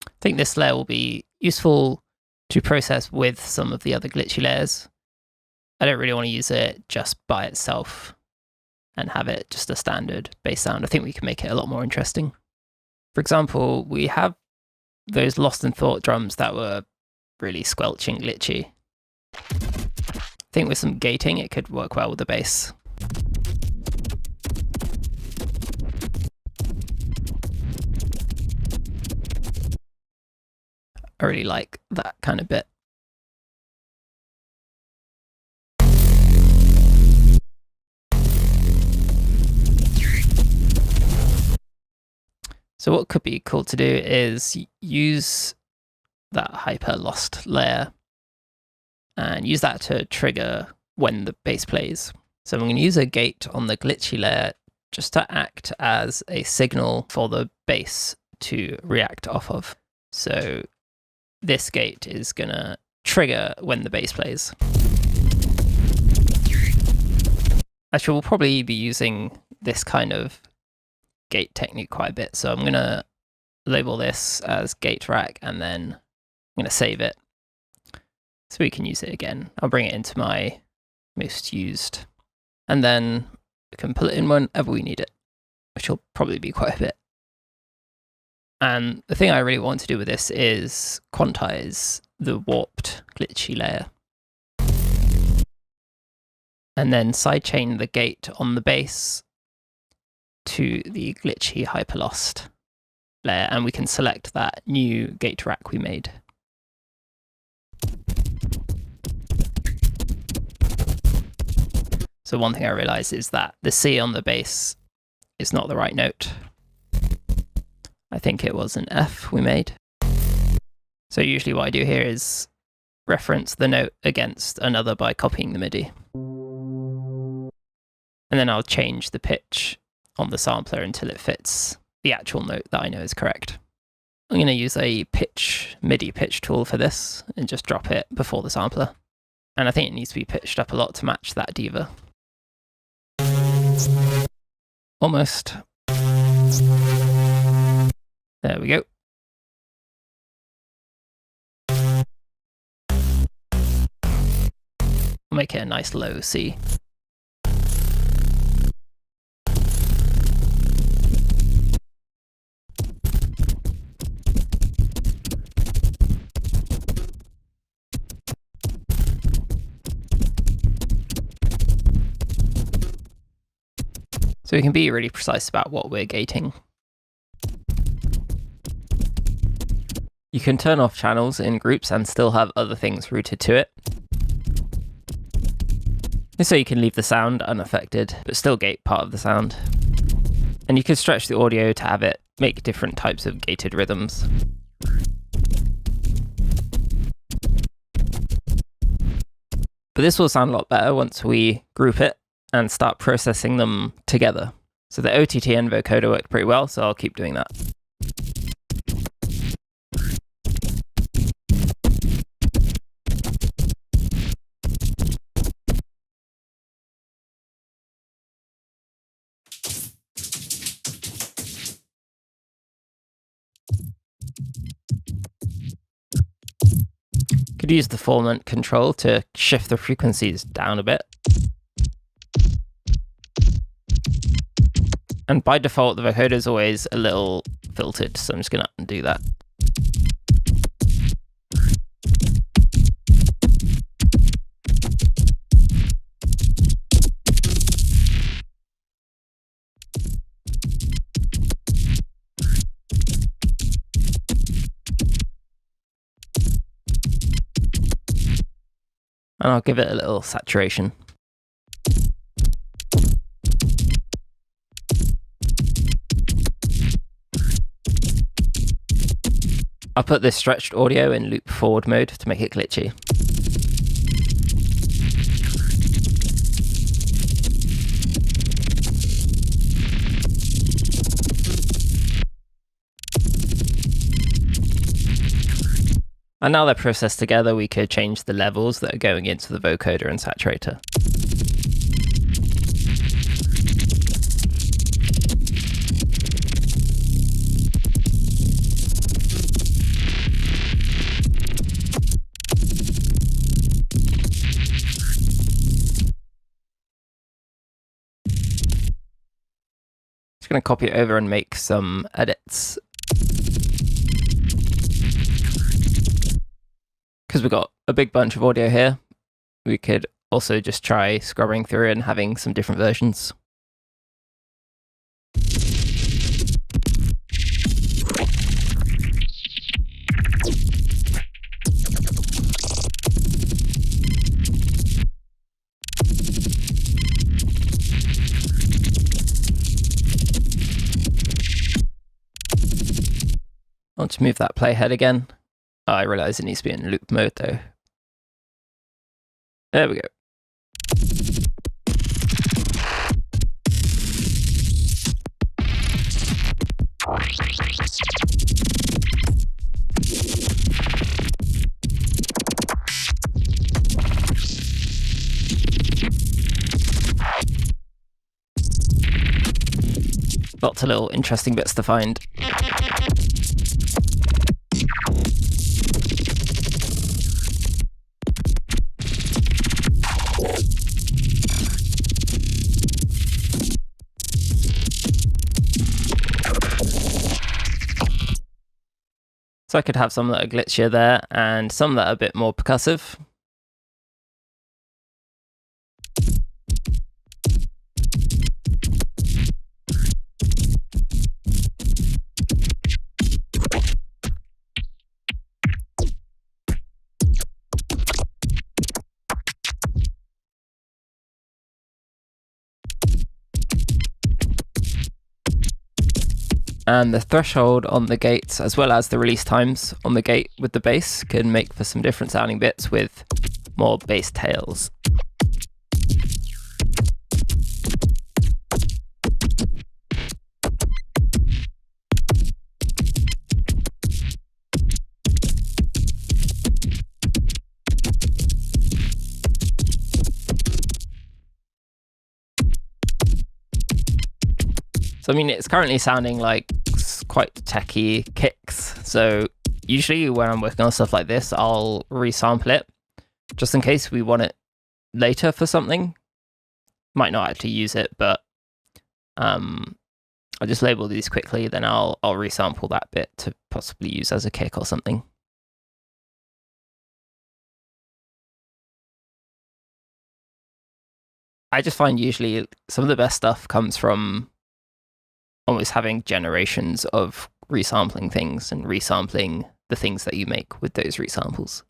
I think this layer will be useful to process with some of the other glitchy layers. I don't really want to use it just by itself and have it just a standard bass sound. I think we can make it a lot more interesting. For example, we have those lost in thought drums that were really squelching glitchy. I think with some gating, it could work well with the bass. I really like that kind of bit. So what could be cool to do is use that hyper lost layer and use that to trigger when the bass plays. So I'm going to use a gate on the glitchy layer just to act as a signal for the bass to react off of. So this gate is going to trigger when the bass plays. Actually, we'll probably be using this kind of gate technique quite a bit. So I'm going to label this as gate rack and then I'm going to save it so we can use it again. I'll bring it into my most used and then we can pull it in whenever we need it, which will probably be quite a bit. And the thing I really want to do with this is quantize the warped glitchy layer. And then sidechain the gate on the bass to the glitchy hyperlost layer, and we can select that new gate rack we made. So one thing I realized is that the C on the bass is not the right note. I think it was an F we made. So usually what I do here is reference the note against another by copying the MIDI. And then I'll change the pitch on the sampler until it fits the actual note that I know is correct. I'm going to use a MIDI pitch tool for this and just drop it before the sampler. And I think it needs to be pitched up a lot to match that diva. Almost. There we go. make it a nice low C. So we can be really precise about what we're gating. You can turn off channels in groups and still have other things routed to it. So you can leave the sound unaffected, but still gate part of the sound. And you can stretch the audio to have it make different types of gated rhythms. But this will sound a lot better once we group it and start processing them together. So the OTT and vocoder worked pretty well, so I'll keep doing that. Could use the formant control to shift the frequencies down a bit. And by default, the vocoder is always a little filtered, so I'm just going to undo that. And I'll give it a little saturation. I'll put this stretched audio in loop forward mode to make it glitchy. And now they're processed together, we could change the levels that are going into the vocoder and saturator. Just going to copy it over and make some edits. Because we've got a big bunch of audio here, we could also just try scrubbing through and having some different versions. I'll just move that playhead again. Oh, I realise it needs to be in loop mode though. There we go. Lots of little interesting bits to find. So I could have some that are glitchier there and some that are a bit more percussive. And the threshold on the gates, as well as the release times on the gate with the bass, can make for some different sounding bits with more bass tails. So I mean, it's currently sounding like quite techy kicks. So usually when I'm working on stuff like this, I'll resample it just in case we want it later for something. Might not actually use it, but I'll just label these quickly, then I'll resample that bit to possibly use as a kick or something. I just find usually some of the best stuff comes from almost having generations of resampling things and resampling the things that you make with those resamples.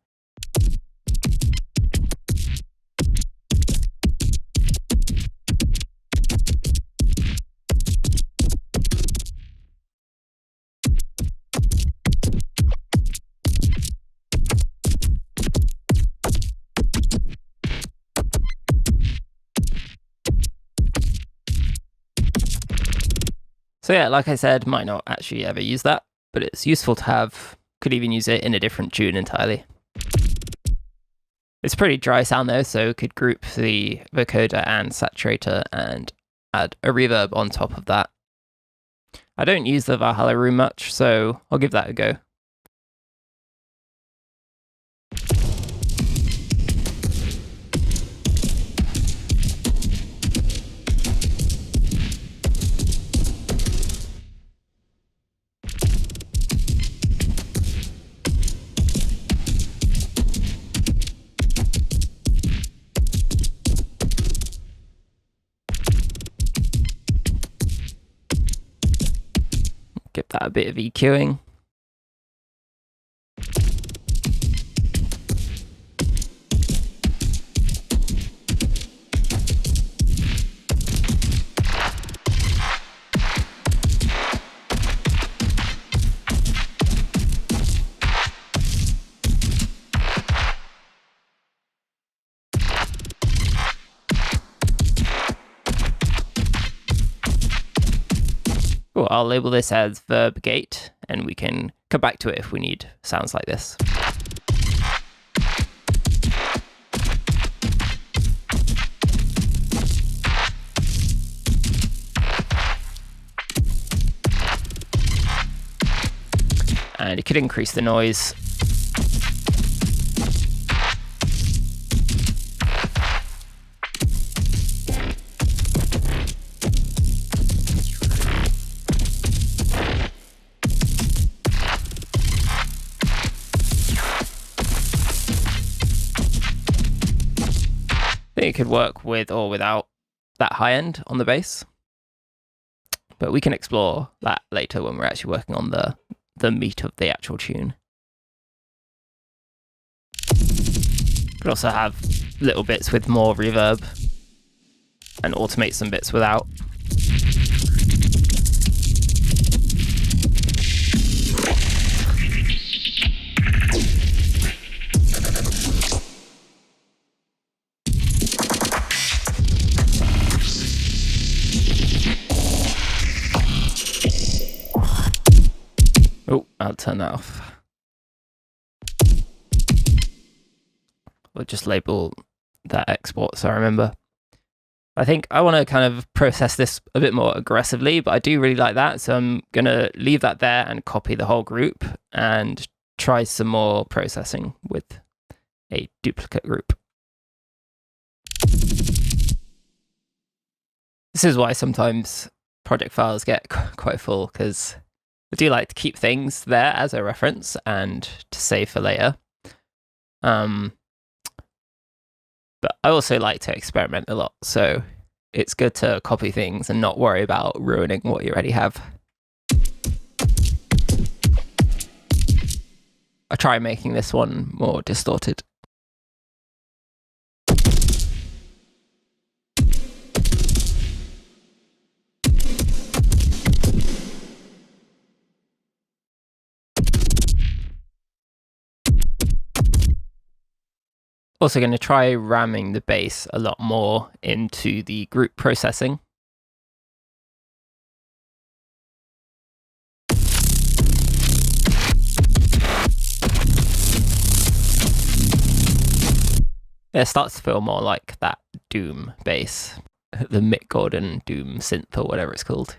So yeah, like I said, might not actually ever use that, but it's useful to have. Could even use it in a different tune entirely. It's pretty dry sound though, so could group the vocoder and saturator and add a reverb on top of that. I don't use the Valhalla room much, so I'll give that a go. Give that a bit of EQing. Cool, I'll label this as verb gate, and we can come back to it if we need sounds like this. And it could increase the noise. I think it could work with or without that high end on the bass, but we can explore that later when we're actually working on the meat of the actual tune. Could also have little bits with more reverb and automate some bits without. Oh, I'll turn that off. We'll just label that export so I remember. I think I want to kind of process this a bit more aggressively, but I do really like that. So I'm going to leave that there and copy the whole group and try some more processing with a duplicate group. This is why sometimes project files get quite full, because I do like to keep things there as a reference and to save for later. But I also like to experiment a lot, so it's good to copy things and not worry about ruining what you already have. I try making this one more distorted. Also going to try ramming the bass a lot more into the group processing. It starts to feel more like that Doom bass, the Mick Gordon Doom synth or whatever it's called.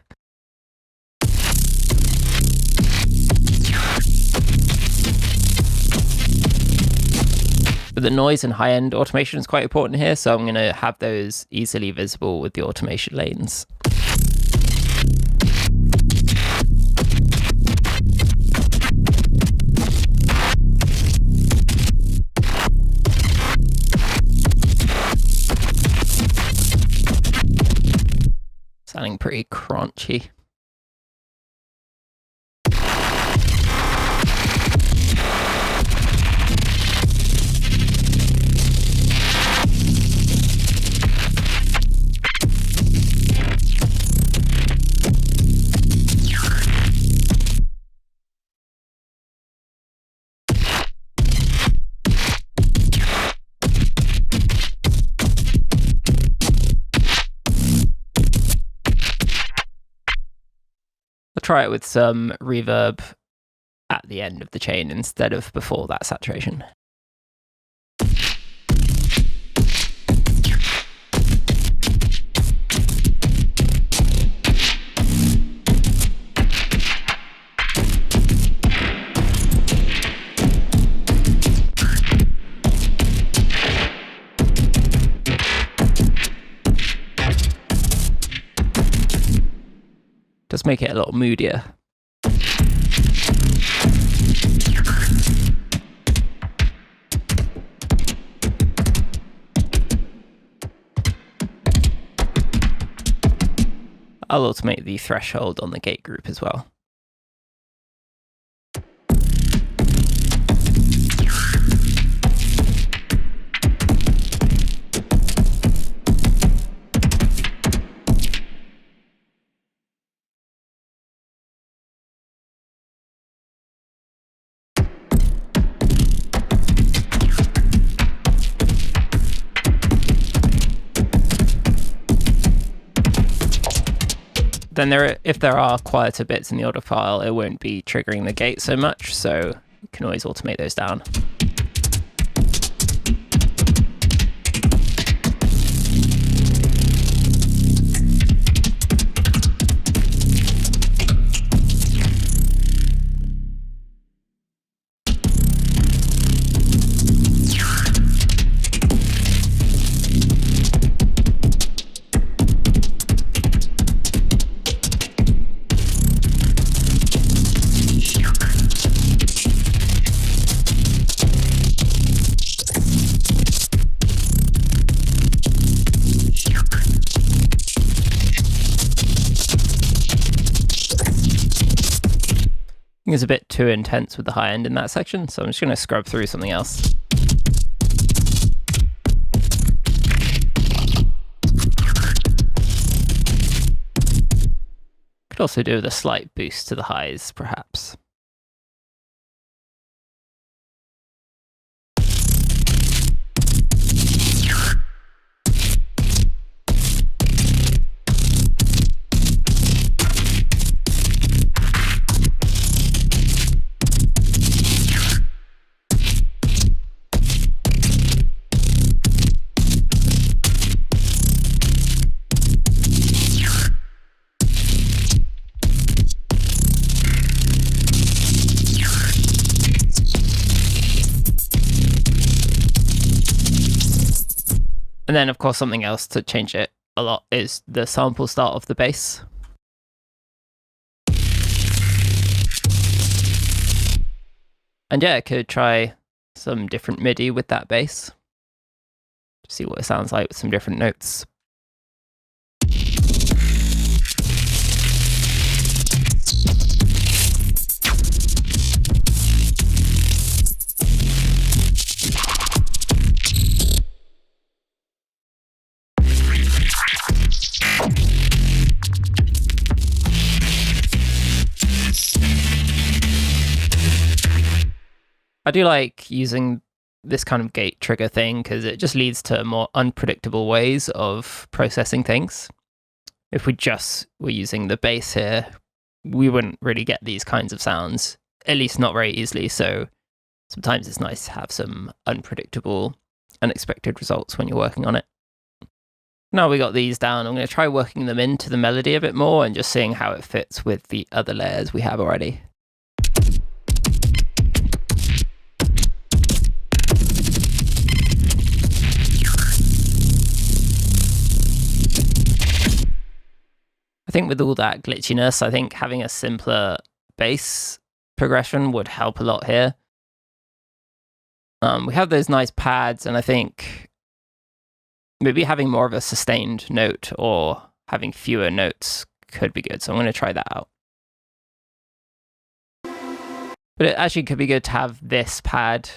But the noise and high-end automation is quite important here, so I'm going to have those easily visible with the automation lanes. Sounding pretty crunchy. Try it with some reverb at the end of the chain instead of before that saturation. Just make it a little moodier. I'll automate the threshold on the gate group as well. Then if there are quieter bits in the audio file, it won't be triggering the gate so much, so you can always automate those down. It's a bit too intense with the high end in that section, so I'm just going to scrub through something else. Could also do with a slight boost to the highs, perhaps. And then, of course, something else to change it a lot is the sample start of the bass. And yeah, I could try some different MIDI with that bass. See what it sounds like with some different notes. I do like using this kind of gate trigger thing because it just leads to more unpredictable ways of processing things. If we just were using the bass here, we wouldn't really get these kinds of sounds, at least not very easily. So sometimes it's nice to have some unpredictable, unexpected results when you're working on it. Now we got these down, I'm going to try working them into the melody a bit more and just seeing how it fits with the other layers we have already. I think with all that glitchiness, I think having a simpler bass progression would help a lot here. We have those nice pads, and I think maybe having more of a sustained note or having fewer notes could be good. So I'm going to try that out. But it actually could be good to have this pad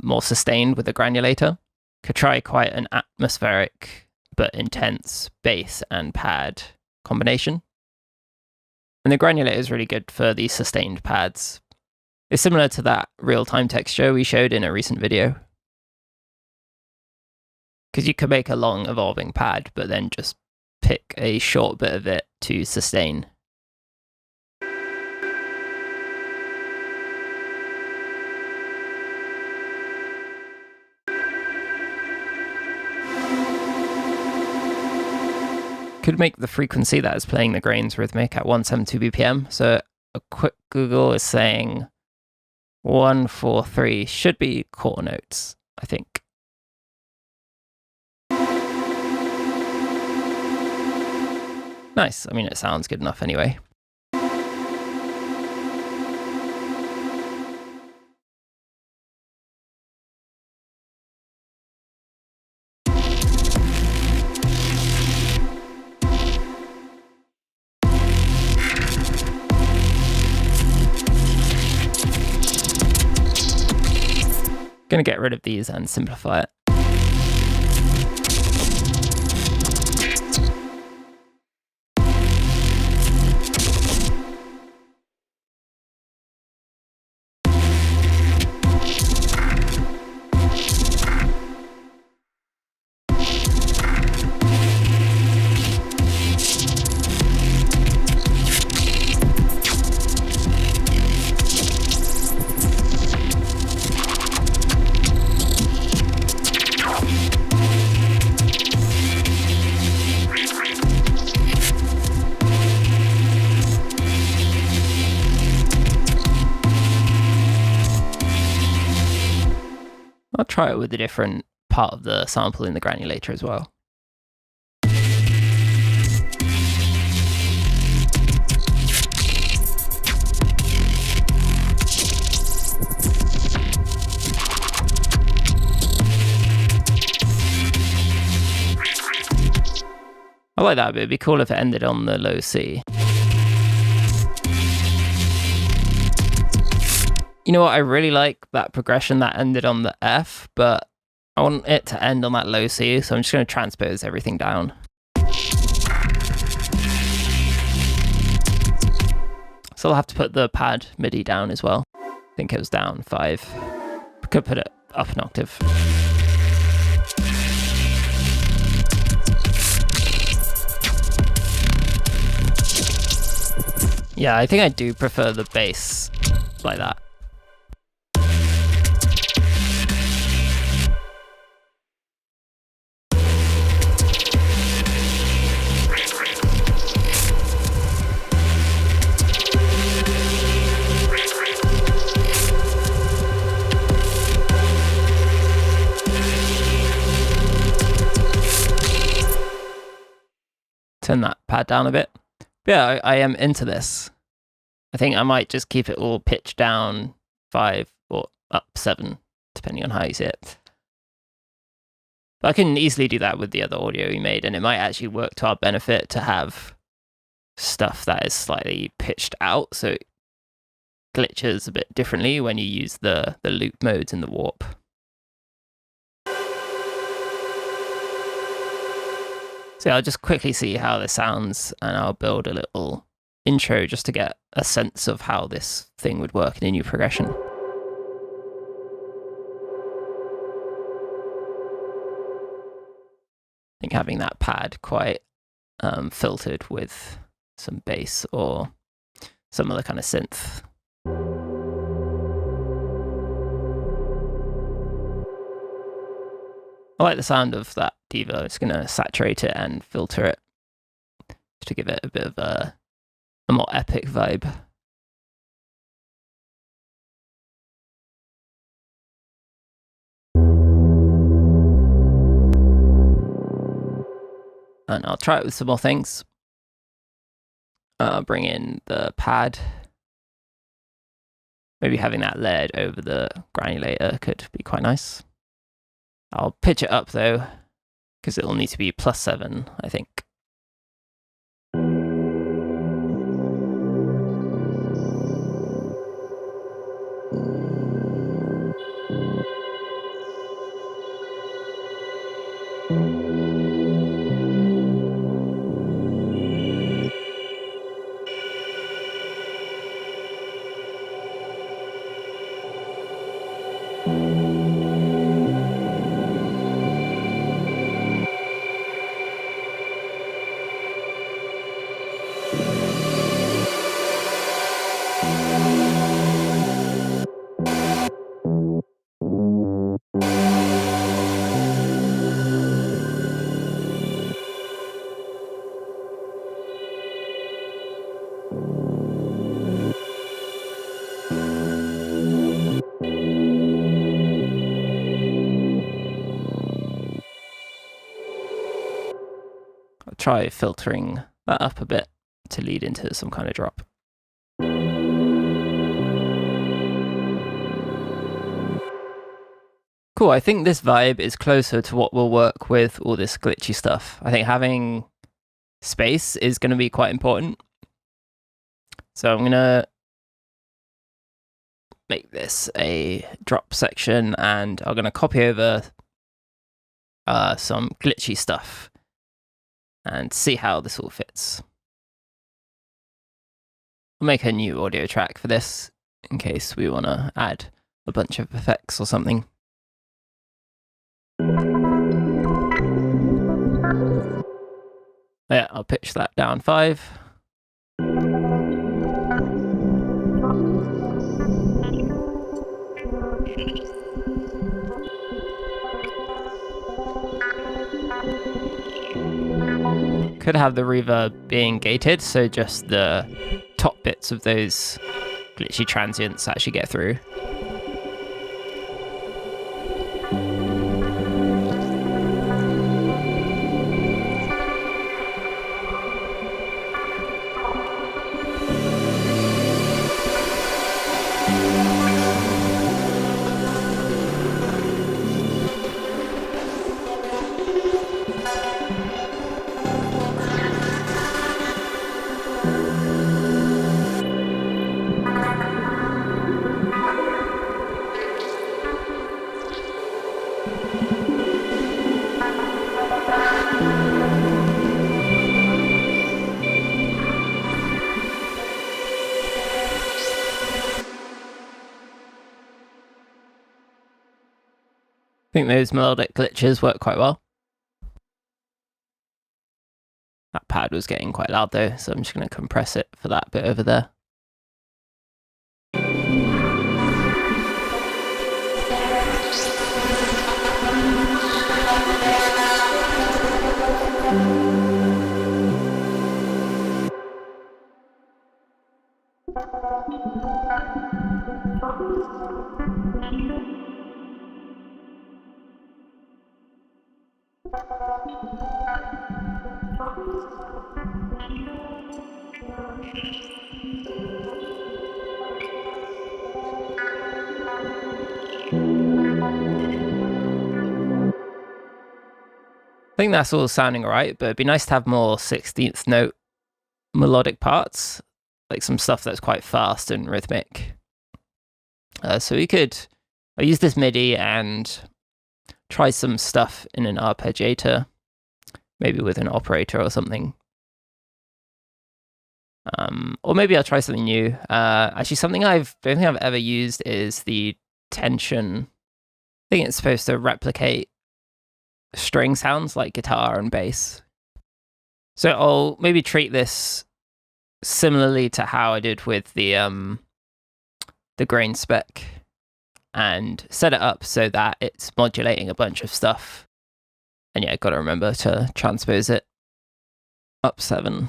more sustained with the granulator. Could try quite an atmospheric but intense bass and pad combination. And the granulator is really good for these sustained pads. It's similar to that real-time texture we showed in a recent video. Because you could make a long evolving pad, but then just pick a short bit of it to sustain. Could make the frequency that is playing the grains rhythmic at 172 BPM. So a quick Google is saying 143 should be quarter notes, I think. Nice. I mean, it sounds good enough anyway. Gonna get rid of these and simplify it. I'll try it with a different part of the sample in the granulator as well. I like that, but it'd be cool if it ended on the low C. You know what, I really like that progression that ended on the F, but I want it to end on that low C, so I'm just going to transpose everything down. So I'll have to put the pad MIDI down as well. I think it was down 5. I could put it up an octave. Yeah, I think I do prefer the bass like that. Turn that pad down a bit. But yeah, I am into this. I think I might just keep it all pitched down 5 or up 7, depending on how you see it. But I can easily do that with the other audio we made, and it might actually work to our benefit to have stuff that is slightly pitched out, so it glitches a bit differently when you use the loop modes in the warp. So I'll just quickly see how this sounds, and I'll build a little intro just to get a sense of how this thing would work in a new progression. I think having that pad quite filtered with some bass or some other kind of synth. I like the sound of that Diva. It's going to saturate it and filter it to give it a bit of a more epic vibe. And I'll try it with some more things. bring in the pad. Maybe having that layered over the granulator could be quite nice. I'll pitch it up though, because it'll need to be +7, I think. I'll try filtering that up a bit to lead into some kind of drop. Cool, I think this vibe is closer to what will work with all this glitchy stuff. I think having space is going to be quite important. So I'm going to make this a drop section, and I'm going to copy over some glitchy stuff and see how this all fits. I'll make a new audio track for this in case we want to add a bunch of effects or something. Yeah, I'll pitch that down 5. Could have the reverb being gated, so just the top bits of those glitchy transients actually get through. I think those melodic glitches work quite well. That pad was getting quite loud though, so I'm just going to compress it for that bit over there. I think that's all sounding alright, but it'd be nice to have more 16th note melodic parts, like some stuff that's quite fast and rhythmic. So I'll use this MIDI and try some stuff in an arpeggiator, maybe with an operator or something. Or maybe I'll try something new. Actually, something I don't think I've ever used is the tension. I think it's supposed to replicate string sounds like guitar and bass. So I'll maybe treat this similarly to how I did with the grain spec, and set it up so that it's modulating a bunch of stuff. And yeah, got to remember to transpose it up 7.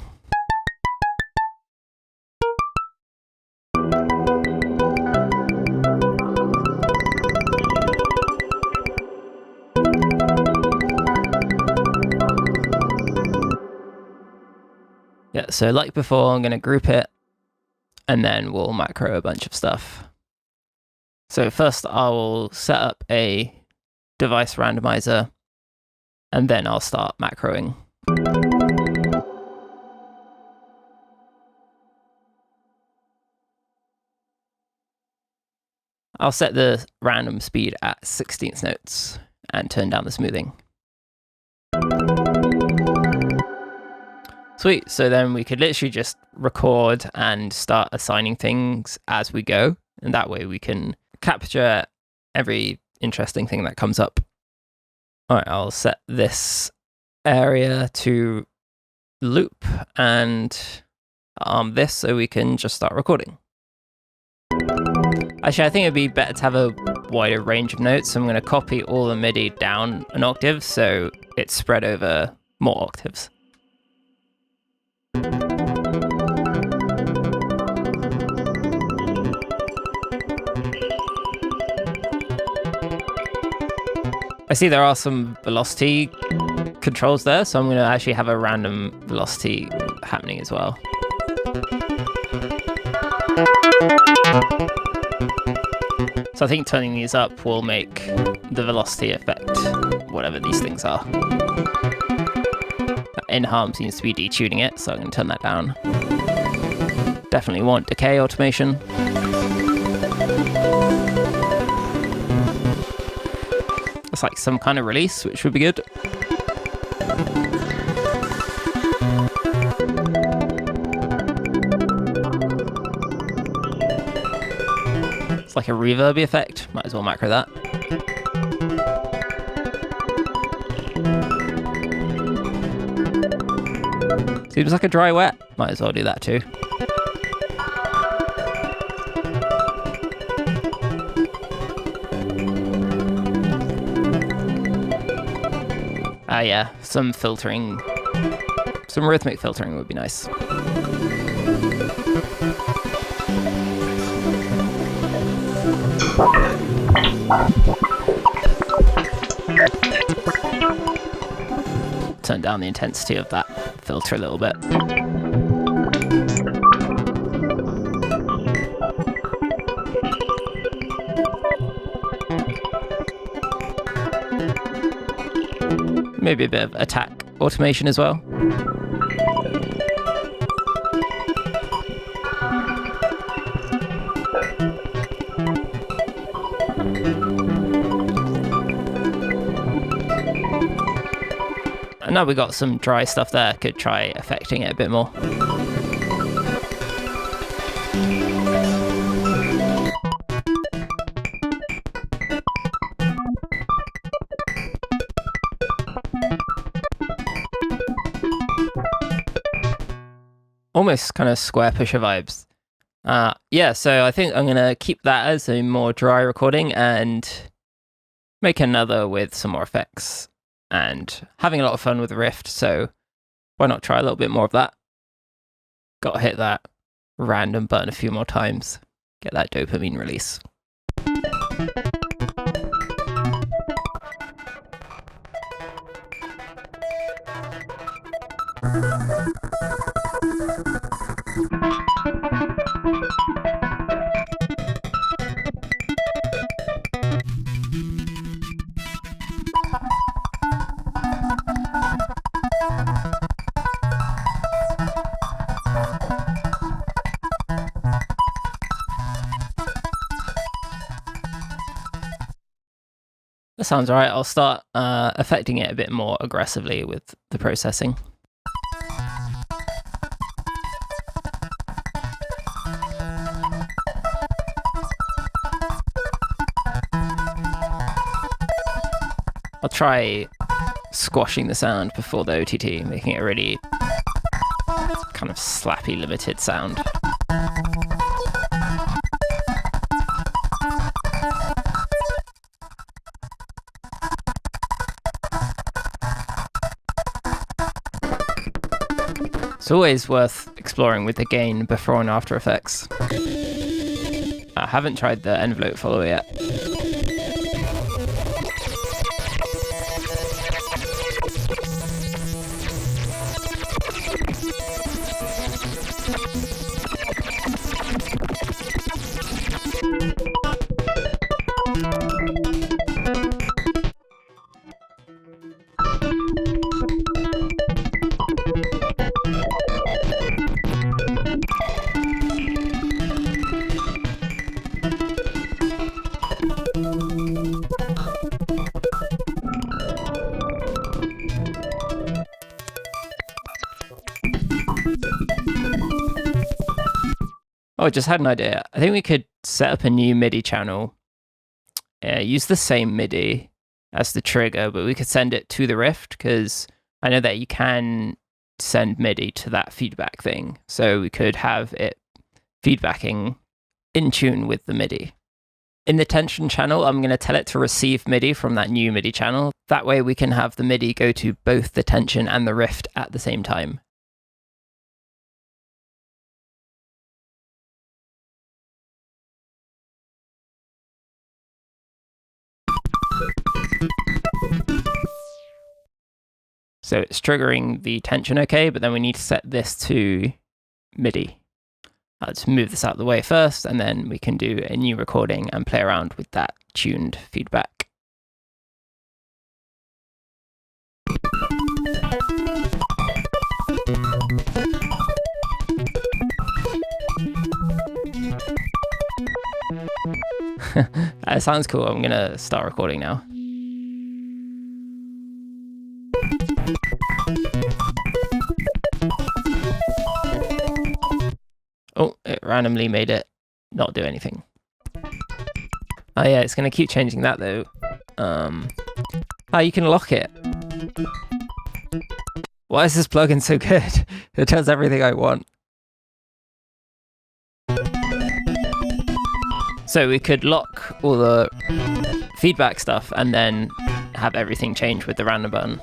Yeah, so like before, I'm going to group it, and then we'll macro a bunch of stuff. So first I will set up a device randomizer, and then I'll start macroing. I'll set the random speed at 16th notes and turn down the smoothing. Sweet, so then we could literally just record and start assigning things as we go, and that way we can capture every interesting thing that comes up. All right, I'll set this area to loop and arm this so we can just start recording. Actually, I think it'd be better to have a wider range of notes, so I'm going to copy all the MIDI down an octave so it's spread over more octaves. I see there are some velocity controls there, so I'm going to actually have a random velocity happening as well. So I think turning these up will make the velocity affect whatever these things are. In-harm seems to be detuning it, so I'm going to turn that down. Definitely want decay automation. It's like some kind of release, which would be good. It's like a reverb effect. Might as well macro that. Seems like a dry wet. Might as well do that too. Yeah, some filtering, some rhythmic filtering would be nice. Turn down the intensity of that filter a little bit. Maybe a bit of attack automation as well. And now we got some dry stuff there, could try affecting it a bit more. Almost kind of square pusher vibes. Yeah, so I think I'm going to keep that as a more dry recording and make another with some more effects and having a lot of fun with the Rift, so why not try a little bit more of that? Got to hit that random button a few more times, get that dopamine release. That sounds alright. I'll start affecting it a bit more aggressively with the processing. I'll try squashing the sound before the OTT, making it a really kind of slappy, limited sound. It's always worth exploring with the gain before and after effects. I haven't tried the envelope follower yet. Oh, I just had an idea. I think we could set up a new MIDI channel, use the same MIDI as the trigger, but we could send it to the Rift, because I know that you can send MIDI to that feedback thing. So we could have it feedbacking in tune with the MIDI. In the tension channel, I'm going to tell it to receive MIDI from that new MIDI channel. That way we can have the MIDI go to both the tension and the Rift at the same time. So it's triggering the tension okay, but then we need to set this to MIDI. Let's move this out of the way first, and then we can do a new recording and play around with that tuned feedback. That sounds cool. I'm gonna start recording now. Oh, it randomly made it not do anything. Oh yeah, it's going to keep changing that though. Oh, you can lock it. Why is this plugin so good? It does everything I want. So we could lock all the feedback stuff and then have everything change with the random button.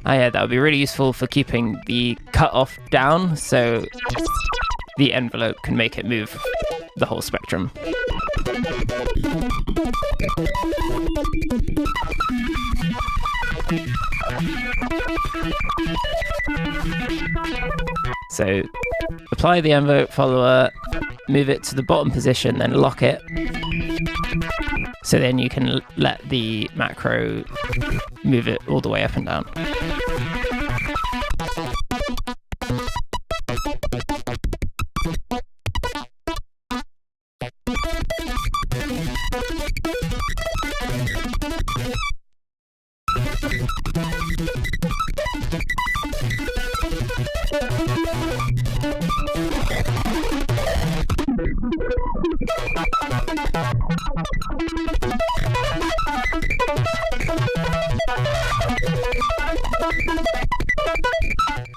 Oh yeah, that would be really useful for keeping the cutoff down, so the envelope can make it move the whole spectrum. So apply the envelope follower, move it to the bottom position, then lock it. So then you can let the macro move it all the way up and down.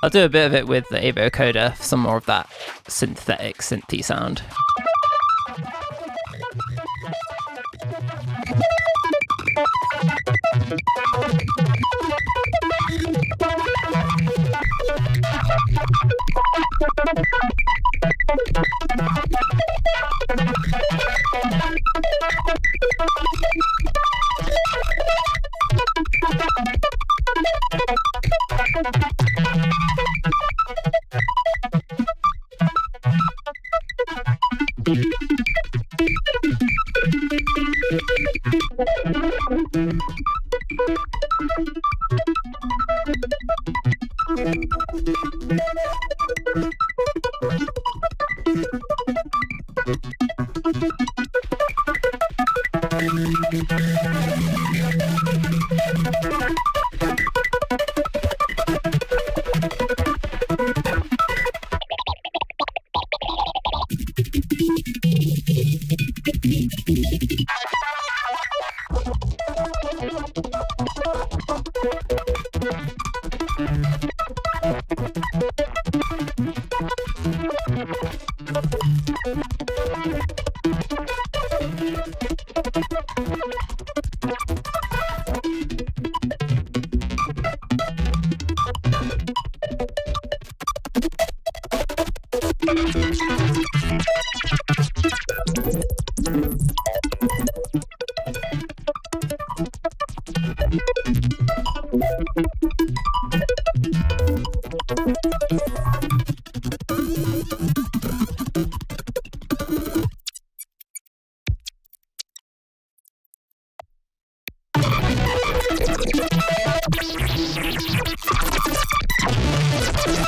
I'll do a bit of it with the Avo coder for some more of that synthetic synthy sound.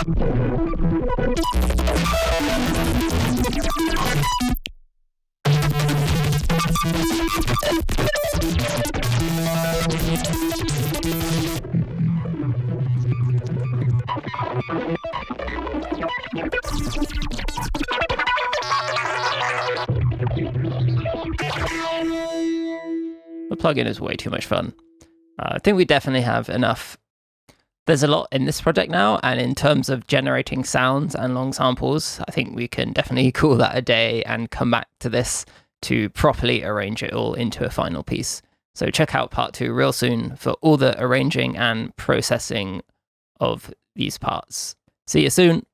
The plugin is way too much fun. I think we definitely have enough. There's a lot in this project now, and in terms of generating sounds and long samples, I think we can definitely call that a day and come back to this to properly arrange it all into a final piece. So check out part 2 real soon for all the arranging and processing of these parts. See you soon.